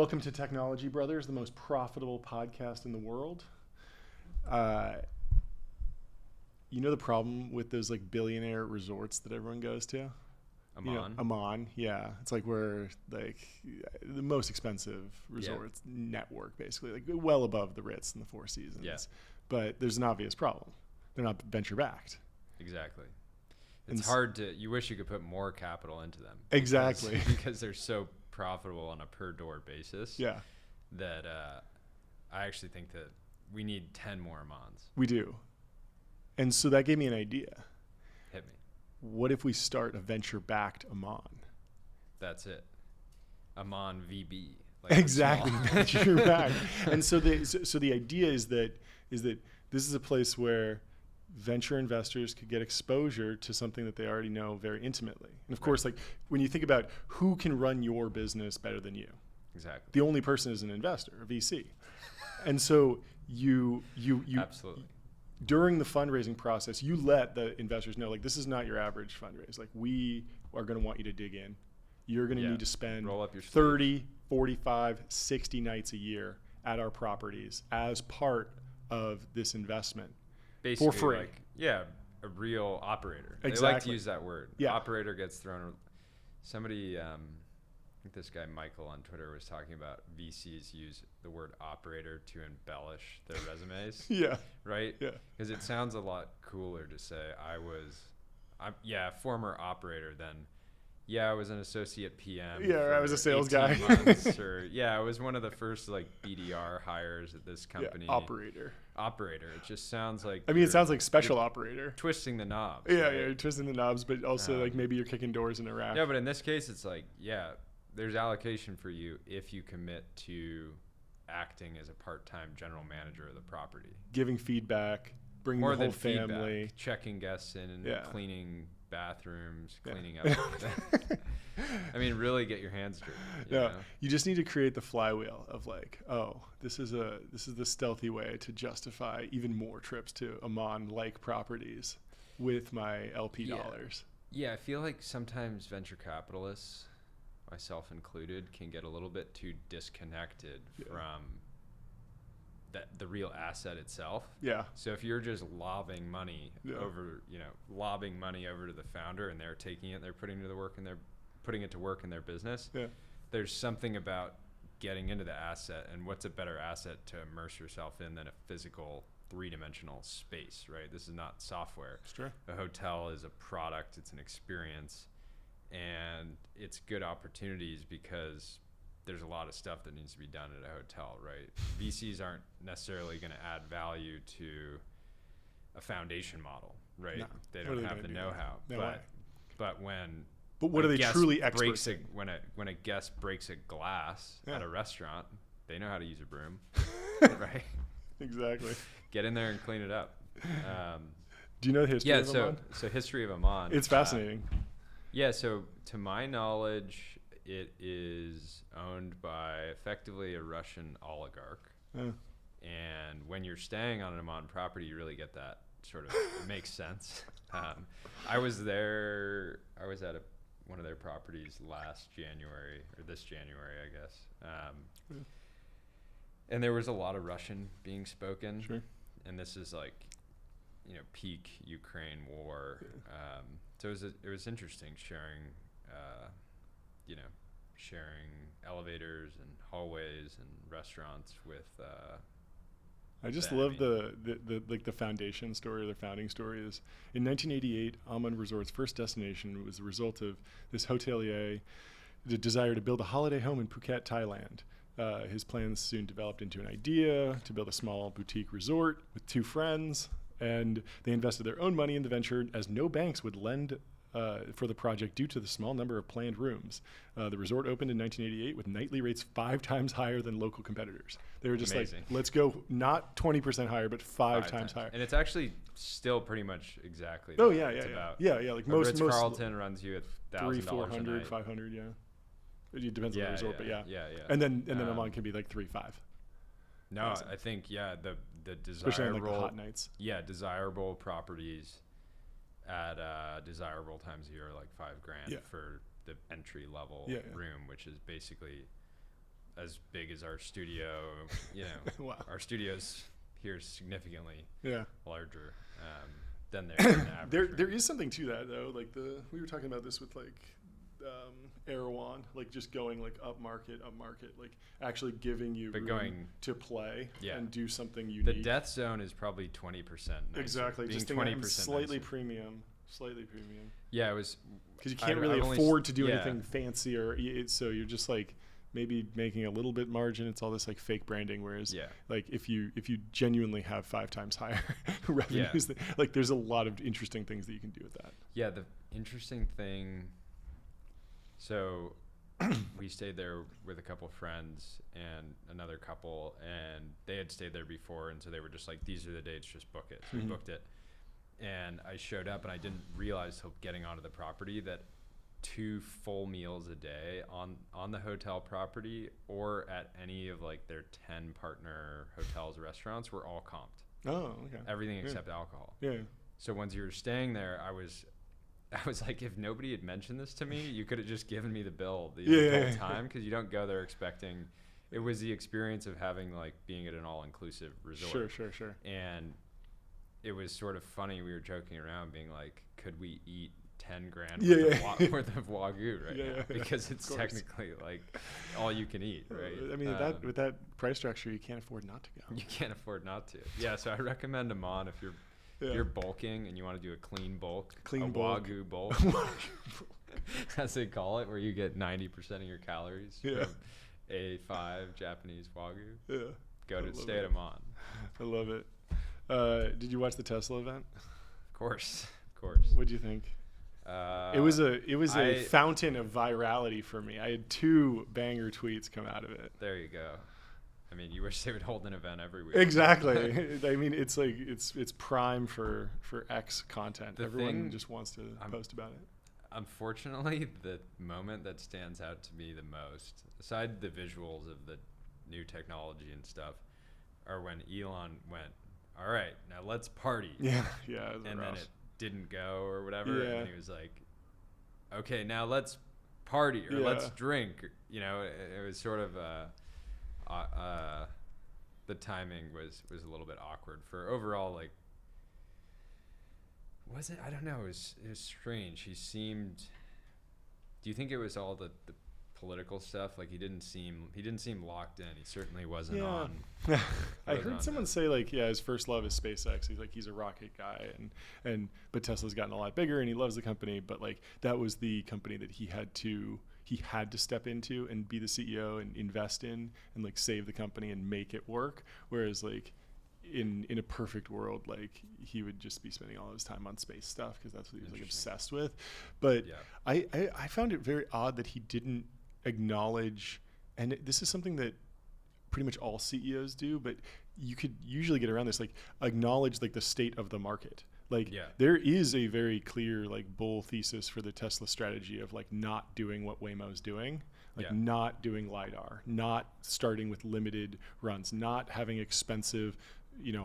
Welcome to Technology Brothers, the most profitable podcast in the world. You know the problem with those like billionaire resorts that everyone goes to? Amman, yeah. It's like where like the most expensive resorts network, basically, like well above the Ritz and the Four Seasons. Yeah. But there's an obvious problem. They're not venture backed. Exactly. It's hard to, you wish you could put more capital into them. Exactly. Because they're so profitable on a per door basis. Yeah. That I actually think that we need 10 more Ammans. We do. And so that gave me an idea. Hit me. What if we start a venture-backed Amman? That's it. Amman VB. Like exactly. Venture-backed. And so the idea is that this is a place where venture investors could get exposure to something that they already know very intimately. And of course, like when you think about who can run your business better than you, exactly, the only person is an investor, a VC. And so you absolutely, during the fundraising process, you let the investors know, like, this is not your average fundraise. Like, we are going to want you to dig in. You're going to need to spend roll up your 30, 45, 60 nights a year at our properties as part of this investment. Basically, for free. Like, a real operator. Exactly. They like to use that word. Yeah. Operator gets thrown. Somebody, I think this guy Michael on Twitter was talking about VCs use the word operator to embellish their resumes. Yeah. Right? Yeah. Because it sounds a lot cooler to say I'm former operator than, I was an associate PM. Yeah, I was a sales guy. Months, or I was one of the first like BDR hires at this company. Yeah, operator. It just sounds like, I mean, it sounds like special operator. Twisting the knobs. Yeah, right? yeah, you're twisting the knobs, but also like maybe you're kicking doors in Iraq. Yeah, but in this case, it's like, there's allocation for you if you commit to acting as a part-time general manager of the property. Giving feedback, bringing More the whole than family. Feedback, checking guests in and cleaning bathrooms, cleaning up. I mean, really get your hands dirty. You know? You just need to create the flywheel of like, oh, this is the stealthy way to justify even more trips to Amman-like properties with my LP dollars. Yeah, I feel like sometimes venture capitalists, myself included, can get a little bit too disconnected from the real asset itself. Yeah. So if you're just lobbing money over to the founder and they're taking it, they're putting it to work in their business. Yeah. There's something about getting into the asset, and what's a better asset to immerse yourself in than a physical 3-dimensional space, right? This is not software. It's true. A hotel is a product, it's an experience, and it's good opportunities because there's a lot of stuff that needs to be done at a hotel, right? VCs aren't necessarily going to add value to a foundation model, right? No. They don't have the know-how. But what are they truly experts in? When a guest breaks a glass at a restaurant, they know how to use a broom, right? Exactly. Get in there and clean it up. Do you know the history of Amman? So history of Amman. It's fascinating. So to my knowledge, it is owned by effectively a Russian oligarch. And when you're staying on an Amman property, you really get that sort of, it makes sense. I was at one of their properties this January, I guess. And there was a lot of Russian being spoken. Sure. And this is like, peak Ukraine war. So it was interesting sharing elevators and hallways and restaurants with. I just love the foundation story, or the founding story is in 1988, Amman Resort's first destination was the result of this hotelier, the desire to build a holiday home in Phuket, Thailand. His plans soon developed into an idea to build a small boutique resort with 2 friends, and they invested their own money in the venture as no banks would lend for the project due to the small number of planned rooms. The resort opened in 1988 with nightly rates 5 times higher than local competitors. They were just amazing. Like, let's go not 20% higher, but 5 times higher. And it's actually still pretty much exactly. Oh, that. Yeah. Like most Ritz-Carlton runs you at $1,000 $300, $400, $500. Yeah. It depends on the resort, but yeah. And then Amman can be like 3-5. No, awesome. I think the desirable, especially on like the hot nights. Yeah, desirable properties at desirable times a year, like $5,000 for the entry level room, which is basically as big as our studio. You know, Wow. our studio's here is significantly larger than their average. There is something to that though. Like we were talking about this with like Erewhon, like just going like up market, like actually giving you room to play and do something unique. The death zone is probably 20%. Exactly, just 20% slightly premium. Yeah, it was because you can't really afford to do anything fancy, or so you're just like maybe making a little bit margin. It's all this like fake branding. Whereas like if you genuinely have 5 times higher revenues, like there's a lot of interesting things that you can do with that. Yeah, the interesting thing. So we stayed there with a couple friends and another couple, and they had stayed there before, and so they were just like, these are the dates, just book it. So we booked it, and I showed up, and I didn't realize till getting onto the property that 2 full meals a day on the hotel property or at any of like their 10 partner hotels, restaurants were all comped. Oh, okay. Everything except alcohol. Yeah. So once you were staying there, I was like, if nobody had mentioned this to me, you could have just given me the bill the whole time, because you don't go there expecting. It was the experience of having like being at an all-inclusive resort. Sure. And it was sort of funny. We were joking around, being like, could we eat 10 grand worth of Wagyu right now? Because it's technically like all you can eat, right? I mean, with that price structure, you can't afford not to go. You can't afford not to. Yeah, so I recommend Amon if you're bulking and you want to do a clean bulk. Wagyu bulk, as they call it, where you get 90% of your calories from A5 Japanese Wagyu. Yeah, stay at Amon. I love it. Did you watch the Tesla event? Of course. What'd you think? It was a fountain of virality for me. I had 2 banger tweets come out of it. There you go. I mean, you wish they would hold an event every week. Exactly. I mean, it's like it's prime for X content. Everyone just wants to post about it. Unfortunately, the moment that stands out to me the most, aside the visuals of the new technology and stuff, are when Elon went, all right, now let's party. Yeah. And then it didn't go or whatever. And then he was like, okay, now let's party or let's drink. You know, it was sort of the timing was a little bit awkward for overall, like, was it? I don't know. It was strange. He seemed, do you think it was all the political stuff? Like he didn't seem locked in. He certainly wasn't on. I heard someone say like, his first love is SpaceX. He's a rocket guy, but Tesla's gotten a lot bigger and he loves the company. But like that was the company that he had to step into and be the CEO and invest in and like save the company and make it work. Whereas like in a perfect world, like he would just be spending all his time on space stuff because that's what he was like obsessed with. But I found it very odd that he didn't acknowledge, and this is something that pretty much all CEOs do, but you could usually get around this, like acknowledge like the state of the market. Like there is a very clear like bull thesis for the Tesla strategy of like not doing what Waymo's doing, like not doing LiDAR, not starting with limited runs, not having expensive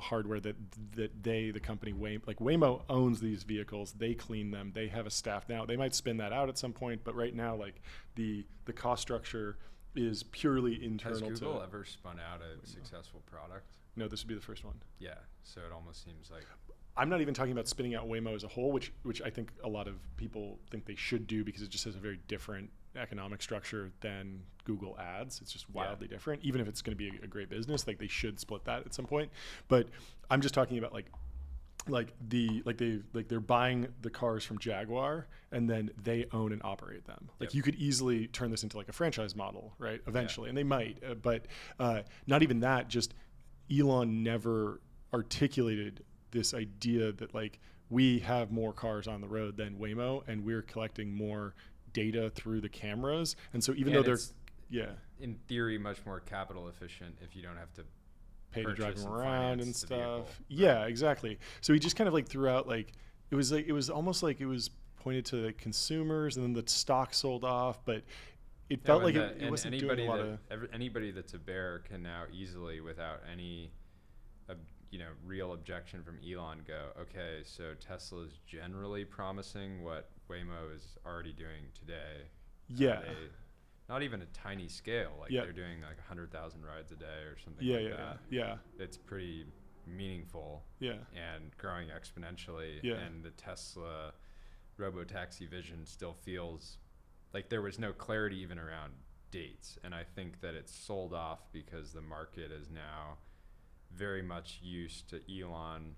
hardware that the company Waymo owns these vehicles. They clean them. They have a staff. Now they might spin that out at some point, but right now like the cost structure is purely internal. Has Google ever spun out a successful product? No, this would be the first one. Yeah, so it almost seems like. I'm not even talking about spinning out Waymo as a whole, which I think a lot of people think they should do because it just has a very different economic structure than Google Ads. It's just wildly different. Even if it's going to be a great business, like they should split that at some point. But I'm just talking about they're buying the cars from Jaguar and then they own and operate them. Like you could easily turn this into like a franchise model, right? Eventually, and they might, but not even that. Just Elon never articulated this idea that like we have more cars on the road than Waymo and we're collecting more data through the cameras, and so even though they're in theory much more capital efficient if you don't have to pay to drive them around and stuff. Exactly. So he just kind of like threw out like it was almost like it was pointed to the consumers and then the stock sold off, but it felt like it wasn't doing a lot of. Anybody that's a bear can now easily, without any real objection from Elon, go, okay, so Tesla is generally promising what Waymo is already doing today. not even a tiny scale. Like Yeah. they're doing like 100,000 rides a day or something Yeah, like yeah, that. yeah, It's pretty meaningful yeah, and growing exponentially. Yeah. And the Tesla robotaxi vision still feels like there was no clarity even around dates. And I think that it's sold off because the market is now very much used to Elon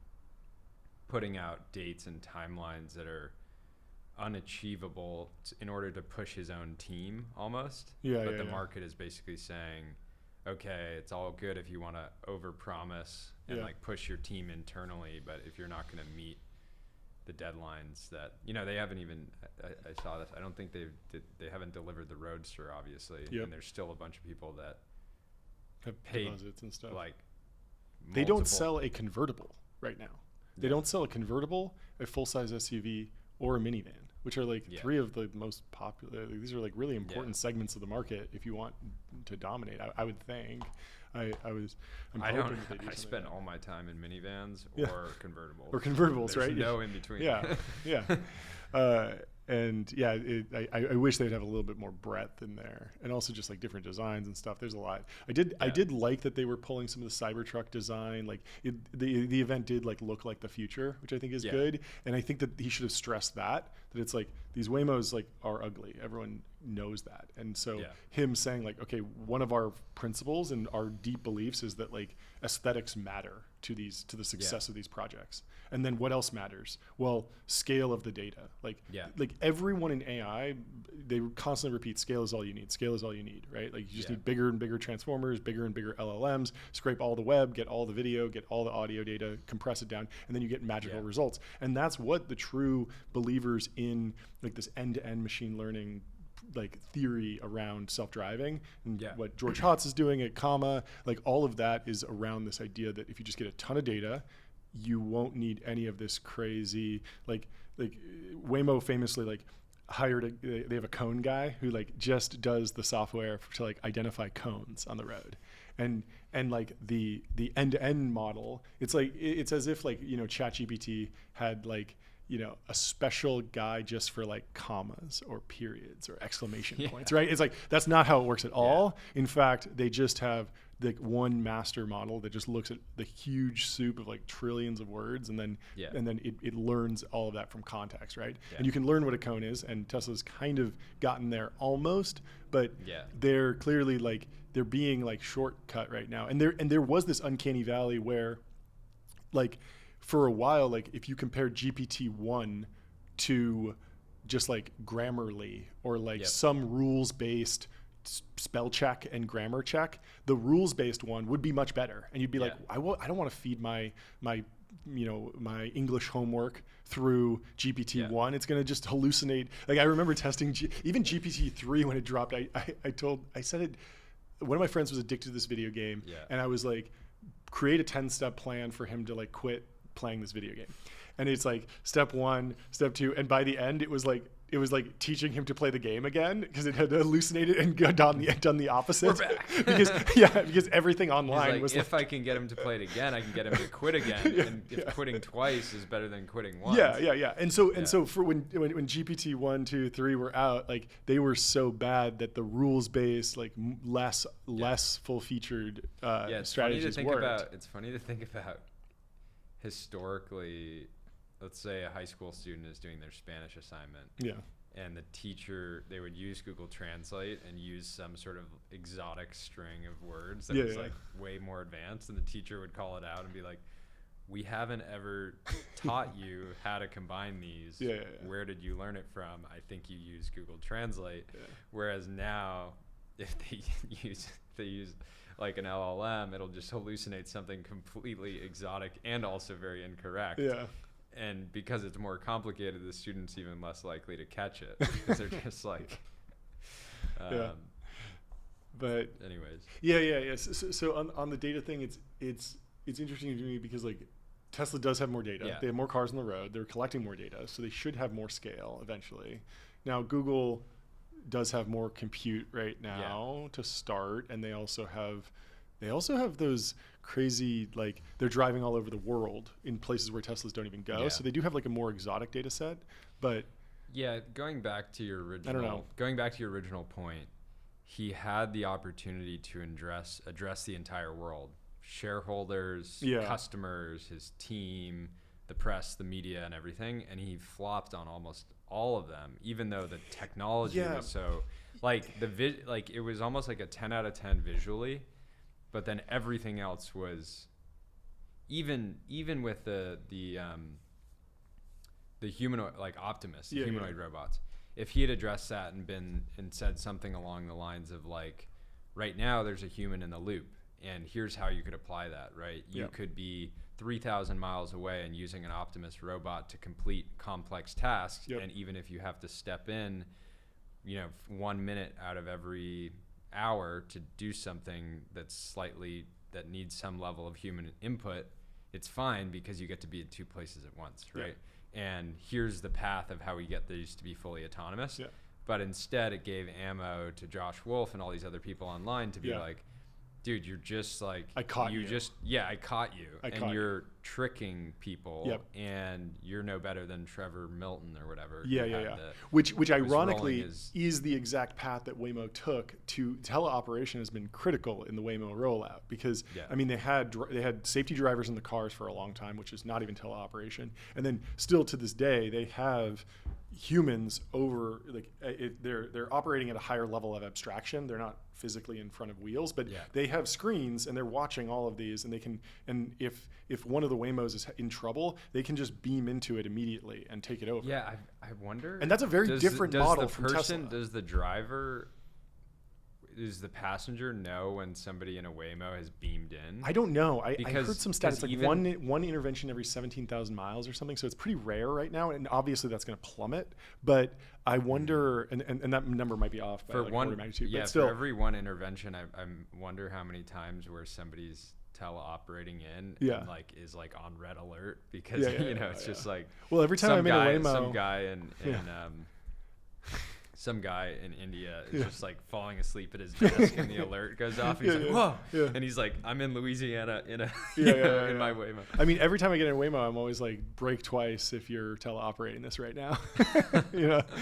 putting out dates and timelines that are unachievable in order to push his own team almost. Yeah, But yeah, the yeah. market is basically saying, okay, it's all good if you want to overpromise and Yeah. like push your team internally, but if you're not going to meet the deadlines that, you know, they haven't even, I saw this, I don't think they haven't delivered the Roadster, obviously. Yep. And there's still a bunch of people that Have paid, deposits and stuff. like, They don't multiple- sell a convertible right now. They Yeah. don't sell a convertible, a full-size SUV, or a minivan, which are like Yeah. three of the most popular. These are like really important segments of the market if you want to dominate. I would think. I'm I hoping don't. that they do I something spend like all my time in minivans Yeah. or convertibles. Or convertibles, There's right? No in between. that. Yeah, and yeah, I wish they'd have a little bit more breadth in there, and also just like different designs and stuff. There's a lot. I did like that they were pulling some of the Cybertruck design. Like the event did like look like the future, which I think is good. And I think that he should have stressed that it's like these Waymos like are ugly. Everyone knows that. And so him saying like, okay, one of our principles and our deep beliefs is that like aesthetics matter to the success of these projects. And then what else matters? Well, scale of the data. Like everyone in AI, they constantly repeat, scale is all you need. Scale is all you need, right? Like you just need bigger and bigger transformers, bigger and bigger LLMs, scrape all the web, get all the video, get all the audio data, compress it down, and then you get magical results. And that's what the true believers in like this end-to-end machine learning like theory around self-driving and what George Hotz is doing at Comma, like all of that is around this idea that if you just get a ton of data, you won't need any of this crazy like Waymo famously like hired they have a cone guy who like just does the software to like identify cones on the road. And like the end-to-end model, it's like it's as if like, you know, ChatGPT had like, you know, a special guy just for like commas or periods or exclamation points, right? It's like, that's not how it works at all. In fact, they just have like one master model that just looks at the huge soup of like trillions of words, and then it learns all of that from context, right? And you can learn what a cone is, and Tesla's kind of gotten there almost, but they're clearly like, they're being like shortcut right now. And there was this uncanny valley where like, for a while, like if you compare GPT-1 to just like Grammarly or like some rules-based spell check and grammar check, the rules-based one would be much better. And you'd be like, I don't want to feed my you know, my English homework through GPT-1. It's going to just hallucinate. Like I remember testing even GPT-3 when it dropped. I said it. One of my friends was addicted to this video game, and I was like, create a 10-step plan for him to like quit playing this video game. And it's like step 1, step 2, and by the end it was like teaching him to play the game again because it had hallucinated and done the opposite. We're back. because everything online was if I can get him to play it again, I can get him to quit again. And if quitting twice is better than quitting once. Yeah. And so for when GPT 1, 2, 3 were out, like they were so bad that the rules based like less full featured strategies worked. It's funny to think about historically. Let's say a high school student is doing their Spanish assignment. And the teacher, they would use Google Translate and use some sort of exotic string of words that was like way more advanced. And the teacher would call it out and be like, we haven't ever taught you how to combine these. Where did you learn it from? I think you use Google Translate. Whereas now, if they use like an LLM, it'll just hallucinate something completely exotic and also very incorrect. And because it's more complicated, the student's even less likely to catch it because they're just like, But anyways, so on the data thing, it's interesting to me because like Tesla does have more data. They have more cars on the road. They're collecting more data, so they should have more scale eventually. Now Google does have more compute right now to start, and they also have those crazy, like they're driving all over the world in places where Teslas don't even go. So they do have like a more exotic data set, but going back to your original point, he had the opportunity to address the entire world, shareholders, customers, his team, the press, the media, and everything, and he flopped on almost all of them, even though the technology was so like it was almost like a 10 out of 10 visually, but then everything else was even with the humanoid, like Optimus, the humanoid robots. If he had addressed that and said something along the lines of like, right now there's a human in the loop, and here's how you could apply that, right? You could be 3,000 miles away and using an Optimus robot to complete complex tasks. And even if you have to step in, 1 minute out of every hour to do something that needs some level of human input, it's fine because you get to be in two places at once, right? And here's the path of how we get these to be fully autonomous. But instead it gave ammo to Josh Wolf and all these other people online to be like, dude, you're just like, I caught you. I caught you. You're tricking people, and you're no better than Trevor Milton or whatever. Which ironically is the exact path that Waymo took to teleoperation has been critical in the Waymo rollout, because I mean, they had safety drivers in the cars for a long time, which is not even teleoperation. And then still to this day, they have humans over, like they're operating at a higher level of abstraction. They're not physically in front of wheels, but they have screens and they're watching all of these, and they can, and if one of the Waymos is in trouble, they can just beam into it immediately and take it over. I wonder, and that's a very different model from Tesla. Does the passenger know when somebody in a Waymo has beamed in? I don't know. I heard some stats, like one intervention every 17,000 miles or something. So it's pretty rare right now, and obviously that's going to plummet. But I wonder, and that number might be off by like order of magnitude. But still, for every one intervention, I wonder how many times where somebody's teleoperating in and like is like on red alert because it's just like, well, every time I'm in a Waymo, some guy in India is just like falling asleep at his desk and the alert goes off. And he's like, whoa. And he's like, I'm in Louisiana in my Waymo. I mean, every time I get in a Waymo, I'm always like, brake twice if you're teleoperating this right now.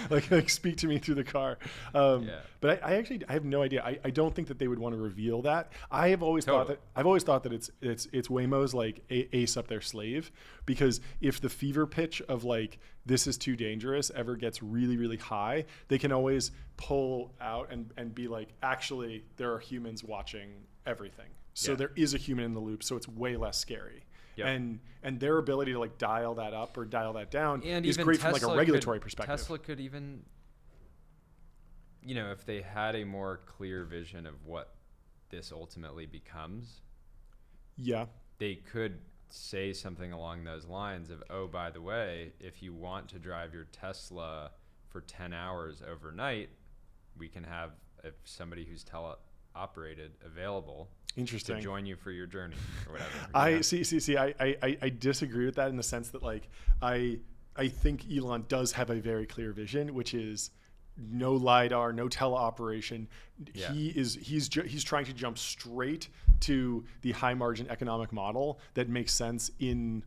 like speak to me through the car. But I actually have no idea. I don't think that they would want to reveal that. I've always thought that it's Waymo's like ace up their slave, because if the fever pitch of like, this is too dangerous ever gets really, really high, they can always pull out and be like, actually, there are humans watching everything. So there is a human in the loop, so it's way less scary. And their ability to like dial that up or dial that down is great from like a regulatory perspective. Tesla could even, if they had a more clear vision of what this ultimately becomes, they could say something along those lines of, oh, by the way, if you want to drive your Tesla for 10 hours overnight, we can have somebody who's teleoperated available to join you for your journey or whatever. I disagree with that in the sense that like I think Elon does have a very clear vision, which is no LiDAR, no teleoperation. He's trying to jump straight to the high margin economic model that makes sense in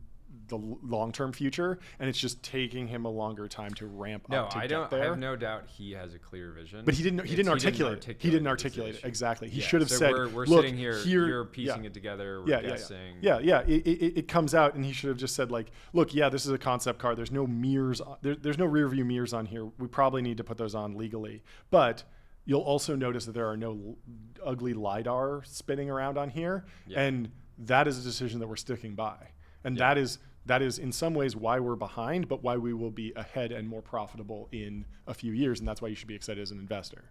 the long-term future, and it's just taking him a longer time to ramp up to get there. I have no doubt he has a clear vision. But he didn't articulate it. Exactly. He should have said, we're sitting here, you're piecing it together, we're guessing. It comes out, and he should have just said like, look, this is a concept car. There's no mirrors. There's no rear view mirrors on here. We probably need to put those on legally. But you'll also notice that there are no ugly LiDAR spinning around on here. And that is a decision that we're sticking by. And that is in some ways why we're behind, but why we will be ahead and more profitable in a few years. And that's why you should be excited as an investor.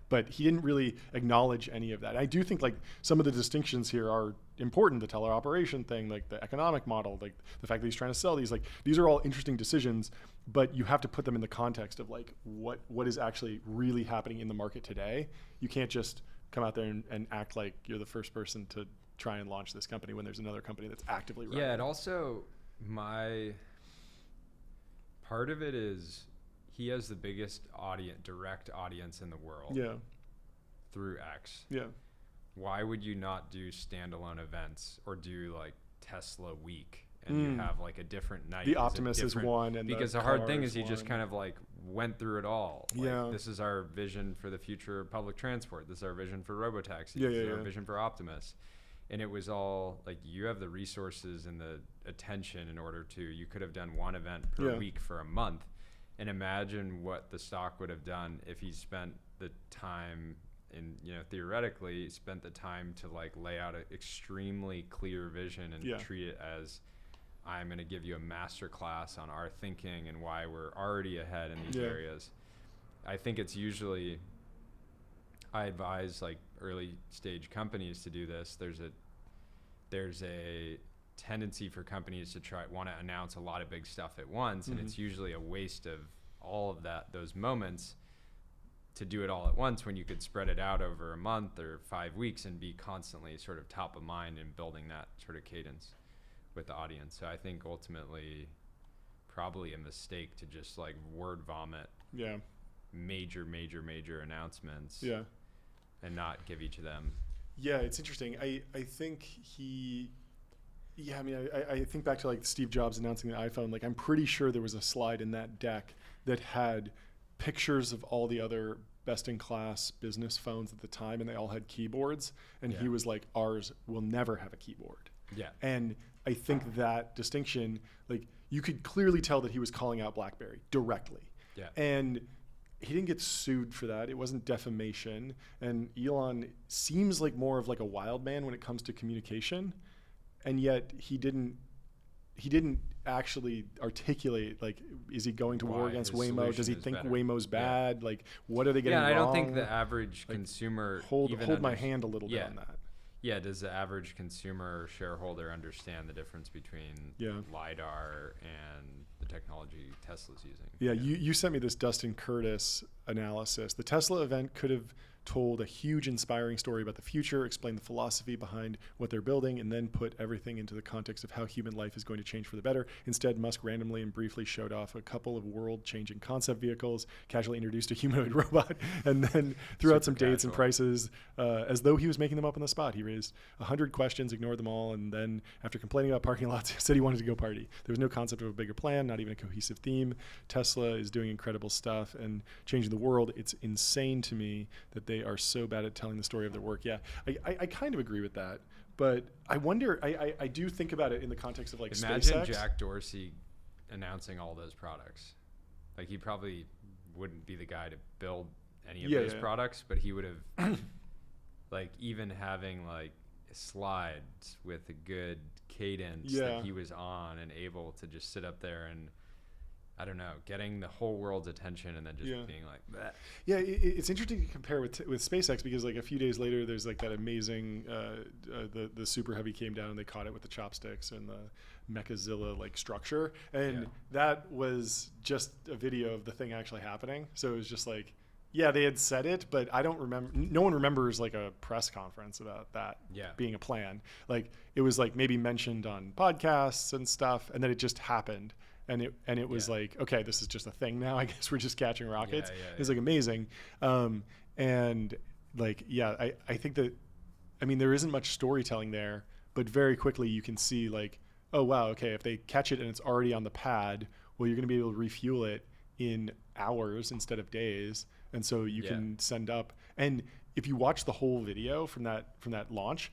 But he didn't really acknowledge any of that. I do think like some of the distinctions here are important. The teleoperation thing, like the economic model, like the fact that he's trying to sell these, like these are all interesting decisions, but you have to put them in the context of like what is actually really happening in the market today. You can't just come out there and act like you're the first person to try and launch this company when there's another company that's actively running. And also my part of it is he has the biggest direct audience in the world through X. Why would you not do standalone events or do like Tesla Week and you have like a different night. The Optimus is one, and because the hard thing is you just kind of like went through it all. Like, this is our vision for the future of public transport. This is our vision for robotaxis. This is our vision for Optimus. And it was all like, you have the resources and the attention in order to, you could have done one event per week for a month. And imagine what the stock would have done if he spent the time and, you know, theoretically spent the time to like lay out an extremely clear vision and treat it as, I'm going to give you a master class on our thinking and why we're already ahead in these areas. I think it's usually, I advise like early stage companies to do this. There's a tendency for companies to want to announce a lot of big stuff at once, and it's usually a waste of all of those moments to do it all at once when you could spread it out over a month or 5 weeks and be constantly sort of top of mind and building that sort of cadence with the audience. So I think ultimately probably a mistake to just like word vomit major announcements and not give each of them. Yeah, it's interesting. I think I think back to like Steve Jobs announcing the iPhone. Like, I'm pretty sure there was a slide in that deck that had pictures of all the other best-in-class business phones at the time, and they all had keyboards. And he was like, ours will never have a keyboard. Yeah. And I think that distinction, like, you could clearly tell that he was calling out BlackBerry directly. Yeah. And he didn't get sued for that. It wasn't defamation. And Elon seems like more of like a wild man when it comes to communication. And yet he didn't actually articulate, like, is he going to war against Waymo? Does he think Waymo's bad? Like, what are they getting wrong? I don't think the average consumer hold my hand a little bit on that. Yeah, does the average consumer or shareholder understand the difference between LiDAR and the technology Tesla's using? Yeah, you sent me this Dustin Curtis analysis. The Tesla event could have told a huge inspiring story about the future, explained the philosophy behind what they're building, and then put everything into the context of how human life is going to change for the better. Instead, Musk randomly and briefly showed off a couple of world-changing concept vehicles, casually introduced a humanoid robot, and then threw out some dates and prices as though he was making them up on the spot. He raised 100 questions, ignored them all, and then, after complaining about parking lots, said he wanted to go party. There was no concept of a bigger plan, not even a cohesive theme. Tesla is doing incredible stuff and changing the world. It's insane to me that they are so bad at telling the story of their work. Yeah, I kind of agree with that, but I wonder, I do think about it in the context of like Imagine SpaceX. Jack Dorsey announcing all those products. Like, he probably wouldn't be the guy to build any of those products, but he would have like, even having like slides with a good cadence that he was on and able to just sit up there and, I don't know, getting the whole world's attention and then just being like that. Yeah, it's interesting to compare with SpaceX, because like a few days later, there's like that amazing, the Super Heavy came down and they caught it with the chopsticks and the Mechazilla like structure. And that was just a video of the thing actually happening. So it was just like, yeah, they had said it, but I don't remember. No one remembers like a press conference about that being a plan. Like, it was like maybe mentioned on podcasts and stuff, and then it just happened. And it was like, okay, this is just a thing now. I guess we're just catching rockets. It's like amazing. And like, I think that, I mean, there isn't much storytelling there, but very quickly you can see like, oh, wow, okay, if they catch it and it's already on the pad, well, you're going to be able to refuel it in hours instead of days. And so you can send up. And if you watch the whole video from that launch,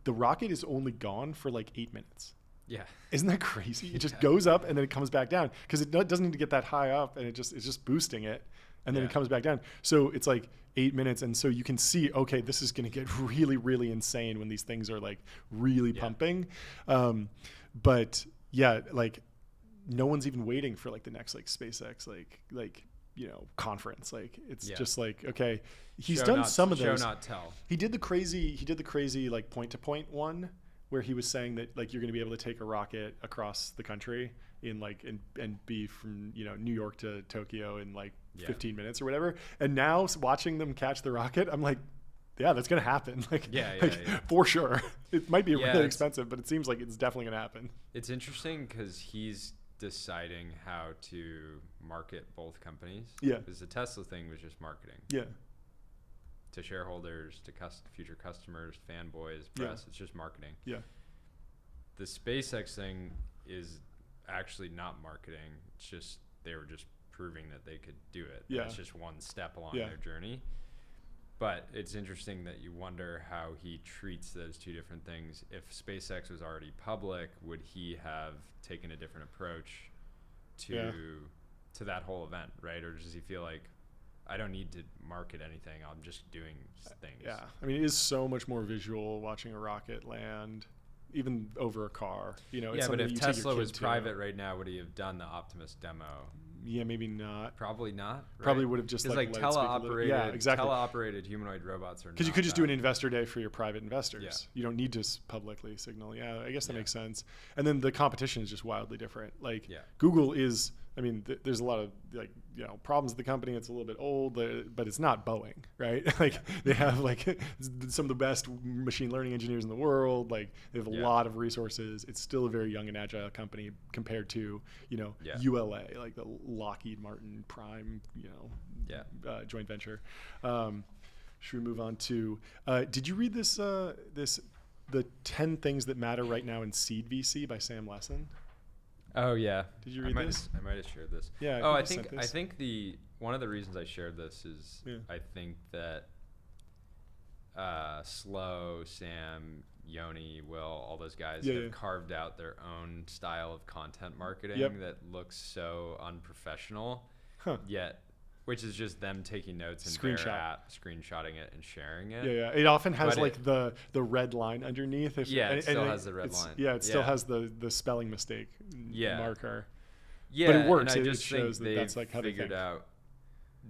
the rocket is only gone for like 8 minutes. Yeah. Isn't that crazy? It just goes up and then it comes back down, because it doesn't need to get that high up, and it's just boosting it, and then it comes back down. So it's like 8 minutes. And so you can see, okay, this is going to get really, really insane when these things are like really pumping. But yeah, like no one's even waiting for like the next like SpaceX, like, you know, conference. Like, it's just like, okay, he's done some of those. Show not tell. He did the crazy like point to point one, where he was saying that like you're going to be able to take a rocket across the country in like and be from, you know, New York to Tokyo in like 15 minutes or whatever. And now watching them catch the rocket, I'm like, yeah, that's going to happen. Like, for sure. It might be really expensive, but it seems like it's definitely going to happen. It's interesting because he's deciding how to market both companies. Yeah. Because the Tesla thing was just marketing. Yeah. To shareholders, to future customers, fanboys, press. It's just marketing. Yeah. the SpaceX thing is actually not marketing. It's just they were just proving that they could do it. Yeah. It's just one step along Yeah. their journey. But it's interesting that you wonder how he treats those two different things. If SpaceX was already public, would he have taken a different approach to that whole event, right? Or does he feel like, I don't need to market anything, I'm just doing things? Yeah. I mean, it is so much more visual watching a rocket land, even over a car. You know, it's Yeah, but something if you take your Tesla was kid to. private right now, would he have done the Optimus demo? Yeah, maybe not. Probably not. Right? Probably would have just Because like, like let it speak a little- teleoperated, Yeah, exactly. teleoperated humanoid robots are. Because you not could just do an that. investor day for your private investors. Yeah. You don't need to publicly signal. Yeah, I guess that Yeah. makes sense. And then the competition is just wildly different. Like Yeah. Google is, I mean, there's a lot of like, you know, problems with the company. It's a little bit old, but it's not Boeing, right? Like they have like some of the best machine learning engineers in the world. Like they have a lot of resources. It's still a very young and agile company compared to, you know, ULA, like the Lockheed Martin Prime, you know, joint venture. Should we move on to, did you read this, the 10 Things That Matter Right Now in Seed VC by Sam Lessin? Oh yeah. Did you read this? I might have shared this. Yeah. Oh, I think the one of the reasons I shared this is I think that Slow, Sam, Yoni, Will, all those guys have carved out their own style of content marketing that looks so unprofessional. Yet, which is just them taking notes in their app, screenshotting it, and sharing it. Yeah. It often has the red line underneath. It still has the red line. Yeah, it still has the spelling mistake marker. Yeah, but it works. And I just it shows think that's like how they figured think. out.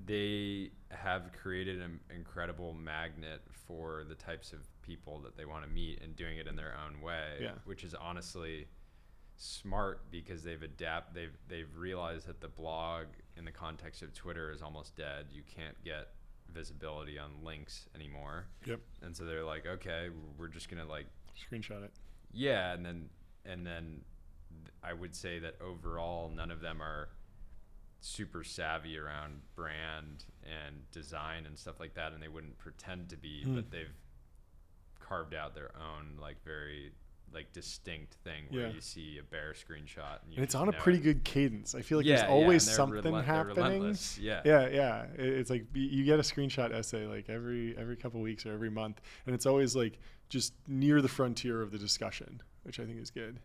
They have created an incredible magnet for the types of people that they want to meet and doing it in their own way, which is honestly smart because they've realized that the blog in the context of Twitter is almost dead. You can't get visibility on links anymore. Yep. And so they're like, okay, we're just gonna like screenshot it. Yeah, and then I would say that overall none of them are super savvy around brand and design and stuff like that, and they wouldn't pretend to be, but they've carved out their own like very like distinct thing where you see a bear screenshot and it's on a pretty good cadence. I feel like there's always something happening. Yeah. It's like you get a screenshot essay like every couple weeks or every month, and it's always like just near the frontier of the discussion, which I think is good.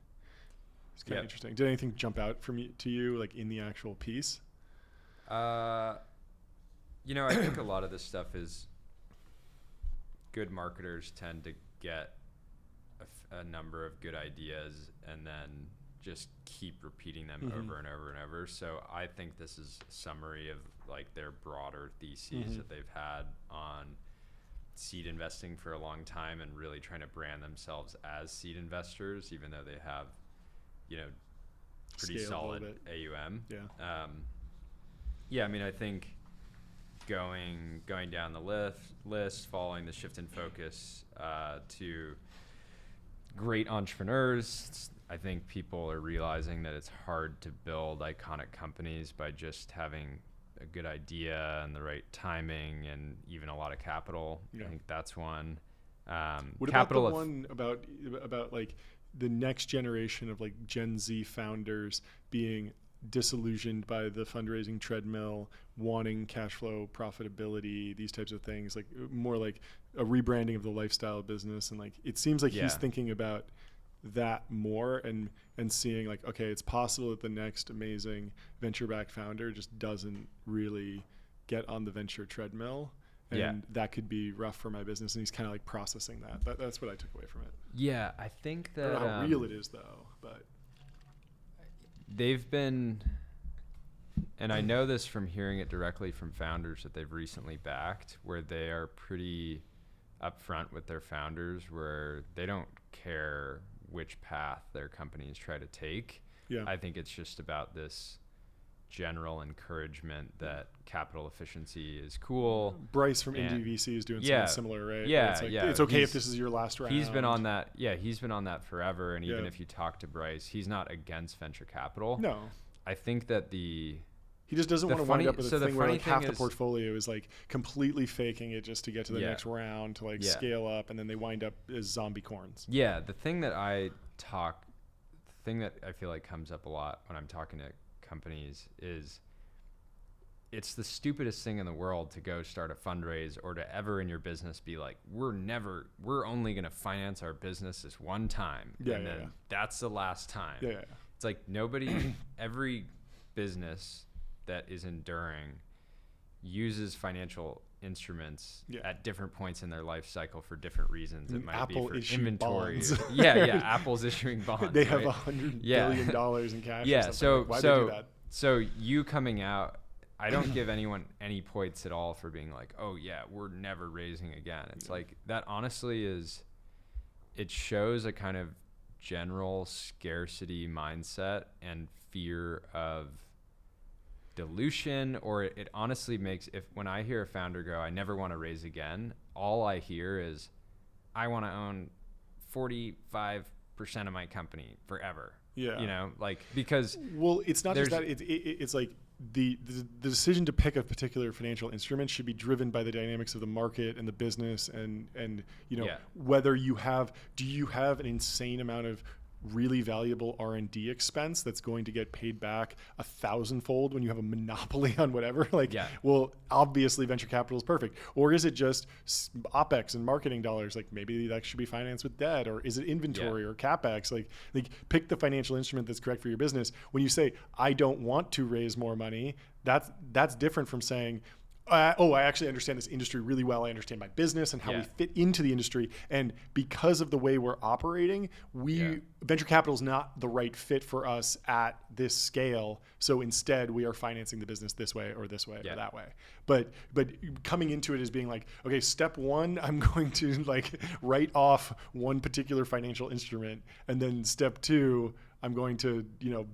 It's kind of interesting. Did anything jump out to you like in the actual piece? You know, I think a lot of this stuff is good marketers tend to get a number of good ideas and then just keep repeating them over and over and over. So I think this is a summary of like their broader theses that they've had on seed investing for a long time and really trying to brand themselves as seed investors, even though they have, you know, pretty solid AUM. I mean, I think going down the list, following the shift in focus to great entrepreneurs. I think people are realizing that it's hard to build iconic companies by just having a good idea and the right timing and even a lot of capital. I think that's one. What about the one about like the next generation of like Gen Z founders being disillusioned by the fundraising treadmill, wanting cash flow profitability, these types of things, like more like a rebranding of the lifestyle business? And like it seems like he's thinking about that more and seeing like, okay, it's possible that the next amazing venture-backed founder just doesn't really get on the venture treadmill, and that could be rough for my business. And he's kind of like processing that. That's what I took away from it. Yeah, I think that I don't know how real it is though, but they've been, and I know this from hearing it directly from founders that they've recently backed, where they are pretty upfront with their founders, where they don't care which path their companies try to take. I think it's just about this general encouragement that capital efficiency is cool. Bryce from Indie VC is doing something similar, right? It's okay if this is your last round. He's been on that. Yeah, he's been on that forever. And even if you talk to Bryce, he's not against venture capital. No. I think that he just doesn't want to wind up with a thing where like half the portfolio is like completely faking it just to get to the next round to like scale up, and then they wind up as zombie corns. Yeah, the thing that I talk thing that I feel like comes up a lot when I'm talking to companies is it's the stupidest thing in the world to go start a fundraise or to ever in your business be like, we're only going to finance our business this one time. That's the last time. It's like every business that is enduring uses financial instruments at different points in their life cycle for different reasons. It might Apple be for inventory. Bonds. Apple's issuing bonds. They have $100 billion in cash. Yeah. Or something. Why they do that? So you coming out, I don't give anyone any points at all for being like, oh yeah, we're never raising again. It's like that honestly it shows a kind of general scarcity mindset and fear of dilution, or it honestly makes, when I hear a founder go, I never want to raise again, all I hear is, I want to own 45% of my company forever. Yeah. Because it's not just that, it's like the decision to pick a particular financial instrument should be driven by the dynamics of the market and the business and whether do you have an insane amount of really valuable R&D expense that's going to get paid back 1,000-fold when you have a monopoly on whatever. Well, obviously venture capital is perfect. Or is it just OpEx and marketing dollars? Like maybe that should be financed with debt, or is it inventory or CapEx? Like pick the financial instrument that's correct for your business. When you say, I don't want to raise more money, that's different from saying, I actually understand this industry really well. I understand my business and how we fit into the industry. And because of the way we're operating, venture capital is not the right fit for us at this scale. So instead, we are financing the business this way or that way. But coming into it as being like, okay, step one, I'm going to write off one particular financial instrument. And then step two, I'm going to,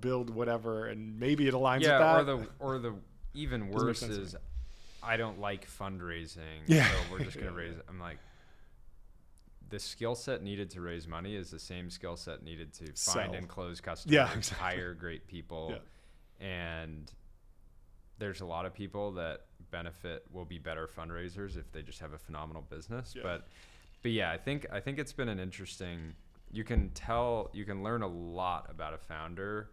build whatever. And maybe it aligns with that. Or the even worse is, I don't like fundraising, so we're just going to raise it. I'm like, the skill set needed to raise money is the same skill set needed to find and close customers, hire great people. And there's a lot of people that will be better fundraisers if they just have a phenomenal business. But yeah, I think it's been an interesting, you can learn a lot about a founder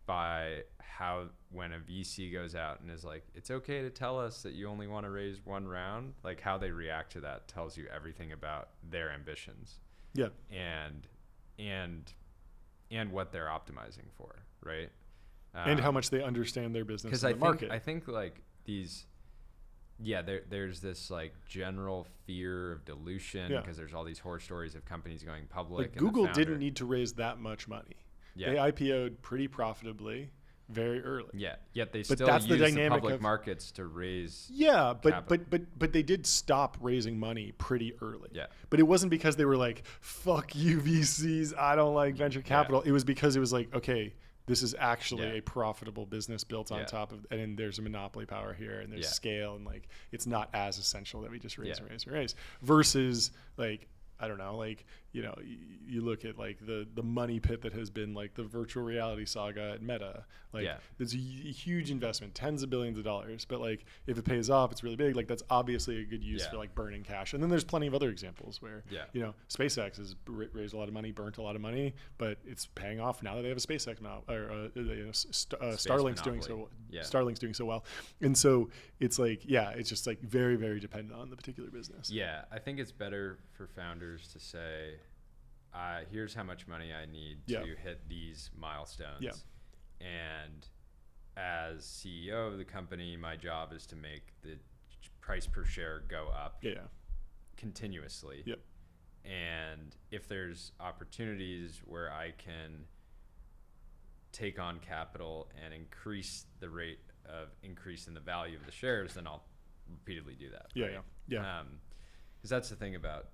by how, when a VC goes out and is like, it's okay to tell us that you only want to raise one round, like how they react to that tells you everything about their ambitions. And what they're optimizing for, right? And how much they understand their business and the market. I think there's this general fear of dilution because there's all these horror stories of companies going public. Like Google didn't need to raise that much money. They IPO'd pretty profitably very early. Yet they still use the public markets to raise but they did stop raising money pretty early. But it wasn't because they were like, fuck you VCs, I don't like venture capital. It was because it was like, okay, this is actually a profitable business built on top of, and there's a monopoly power here, and there's scale, and it's not as essential that we just raise and raise and raise. Versus I don't know, you look at the money pit that has been the virtual reality saga at Meta. There's a huge investment, tens of billions of dollars, but if it pays off, it's really big. That's obviously a good use for burning cash. And then there's plenty of other examples where SpaceX has raised a lot of money, burnt a lot of money, but it's paying off now that they have a SpaceX now, or Starlink's doing so. Starlink's doing so well, and so it's it's just very, very dependent on the particular business. I think it's better for founders to say, here's how much money I need to hit these milestones. And as CEO of the company, my job is to make the price per share go up continuously. And if there's opportunities where I can take on capital and increase the rate of increase in the value of the shares, then I'll repeatedly do that. Because that's the thing about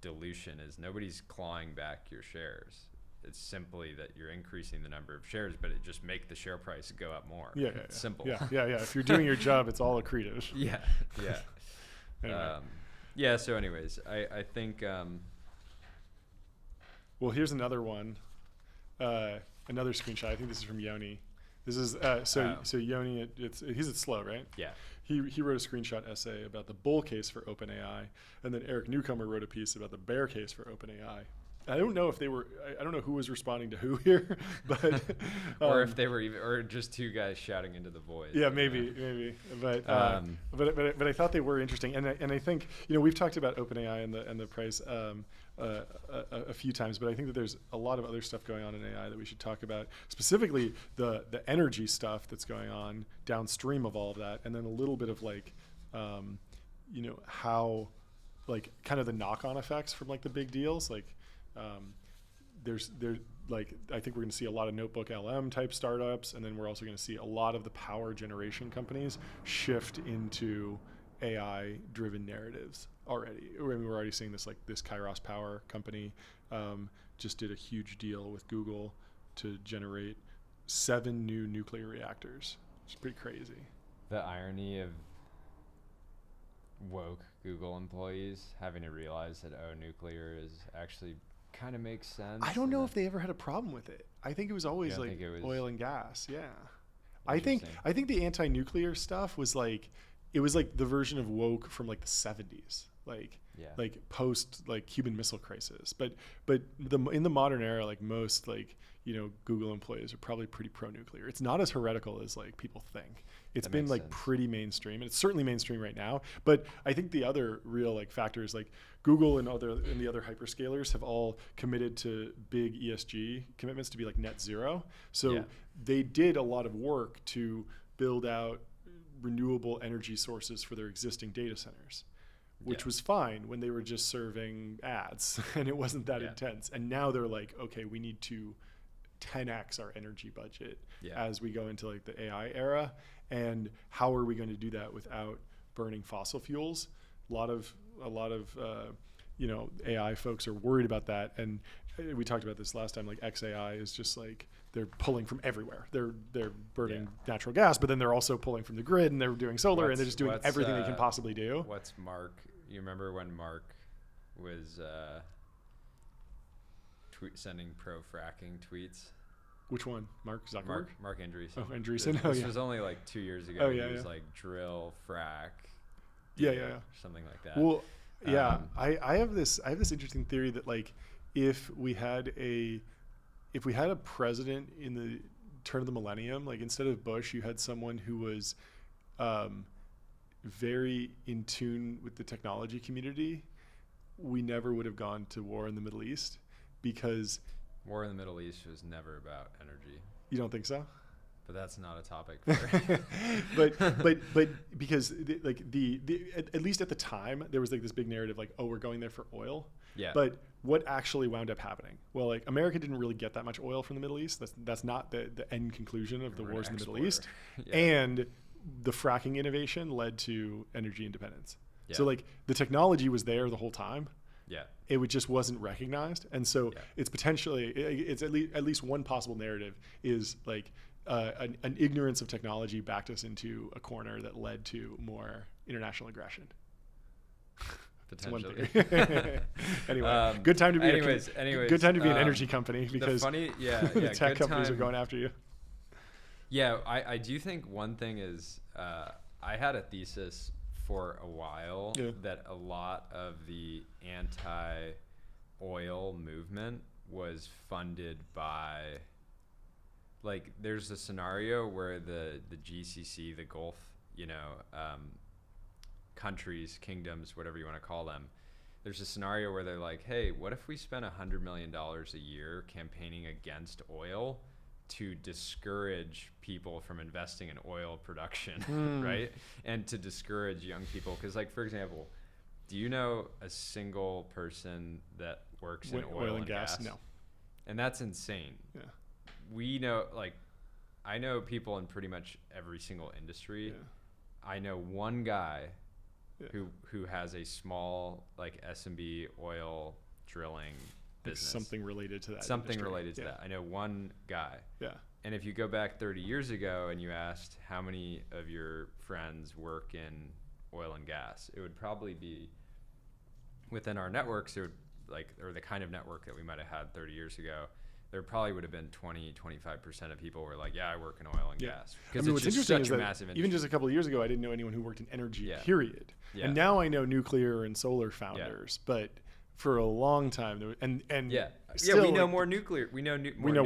dilution, is nobody's clawing back your shares. It's simply that you're increasing the number of shares, but it just make the share price go up more. It's simple. If you're doing your job, it's all accretive. Anyway. So anyways, I think well, here's another one, another screenshot. I think this is from Yoni. This is so Yoni, he's at Slow, right? He wrote a screenshot essay about the bull case for OpenAI, and then Eric Newcomer wrote a piece about the bear case for OpenAI. I don't know if they were. I don't know who was responding to who here, but or if they were even, or just two guys shouting into the void. Yeah, maybe. But I thought they were interesting, and I think we've talked about OpenAI and the price a few times, but I think that there's a lot of other stuff going on in AI that we should talk about, specifically the energy stuff that's going on downstream of all of that, and then a little bit of like, how, like, kind of the knock-on effects from like the big deals, like. There's like, I think we're going to see a lot of notebook LM type startups, and then we're also going to see a lot of the power generation companies shift into AI driven narratives already. I mean, we're already seeing this, like this Kairos Power company just did a huge deal with Google to generate 7 new nuclear reactors. It's pretty crazy. The irony of woke Google employees having to realize that nuclear is actually kind of makes sense. I don't know if they ever had a problem with it. I think it was always like oil and gas. Yeah. I think the anti-nuclear stuff was like, it was like the version of woke from like the 70s, like post like Cuban Missile Crisis. But in the modern era, like most like Google employees are probably pretty pro-nuclear. It's not as heretical as like people think. It's been like pretty mainstream, and it's certainly mainstream right now. But I think the other real like factor is like Google and the other hyperscalers have all committed to big ESG commitments to be like net zero. So they did a lot of work to build out renewable energy sources for their existing data centers, which was fine when they were just serving ads and it wasn't that intense. And now they're like, okay, we need to 10x our energy budget as we go into like the AI era. And how are we going to do that without burning fossil fuels? A lot of AI folks are worried about that. And we talked about this last time, like XAI is just like, they're pulling from everywhere. They're burning natural gas, but then they're also pulling from the grid, and they're doing solar, and they're just doing everything they can possibly do. What's Mark? You remember when Mark was sending pro-fracking tweets? Which one? Mark Zuckerberg? Mark Andreessen. Oh, Andreessen. This was only like 2 years ago. He was like drill, frack. Something like that. Well, I have this interesting theory that like if we had a president in the turn of the millennium, like instead of Bush, you had someone who was very in tune with the technology community, we never would have gone to war in the Middle East, because war in the Middle East was never about energy. You don't think so? But that's not a topic for but because at least at the time there was like this big narrative like, oh, we're going there for oil. Yeah. But what actually wound up happening? Well, like America didn't really get that much oil from the Middle East. That's not the end conclusion of the wars in the Middle East. And the fracking innovation led to energy independence. So like the technology was there the whole time. It just wasn't recognized. And so it's potentially, it's at least one possible narrative is like an ignorance of technology backed us into a corner that led to more international aggression. Potentially. Anyway, good time to be good time to be an energy company, because the tech companies are going after you. Yeah, I do think one thing is I had a thesis for a while that a lot of the anti-oil movement was funded by, like, there's a scenario where the GCC, the Gulf, countries, kingdoms, whatever you want to call them, there's a scenario where they're like, hey, what if we spent $100 million a year campaigning against oil to discourage people from investing in oil production, right? And to discourage young people. Because, like, for example, do you know a single person that works in oil and gas? No. And that's insane. Yeah. We know, like, I know people in pretty much every single industry. Yeah. I know one guy who has a small, like, S&B oil drilling business. Something related to that. Something related to that. I know one guy. Yeah. And if you go back 30 years ago and you asked how many of your friends work in oil and gas, it would probably be within our networks, it would or the kind of network that we might have had 30 years ago, there probably would have been 20-25% of people were like, yeah, I work in oil and gas. Because what's interesting is that even just a couple of years ago, I didn't know anyone who worked in energy, period. Yeah. And now I know nuclear and solar founders, but for a long time. And yeah, still, we know more nuclear. We know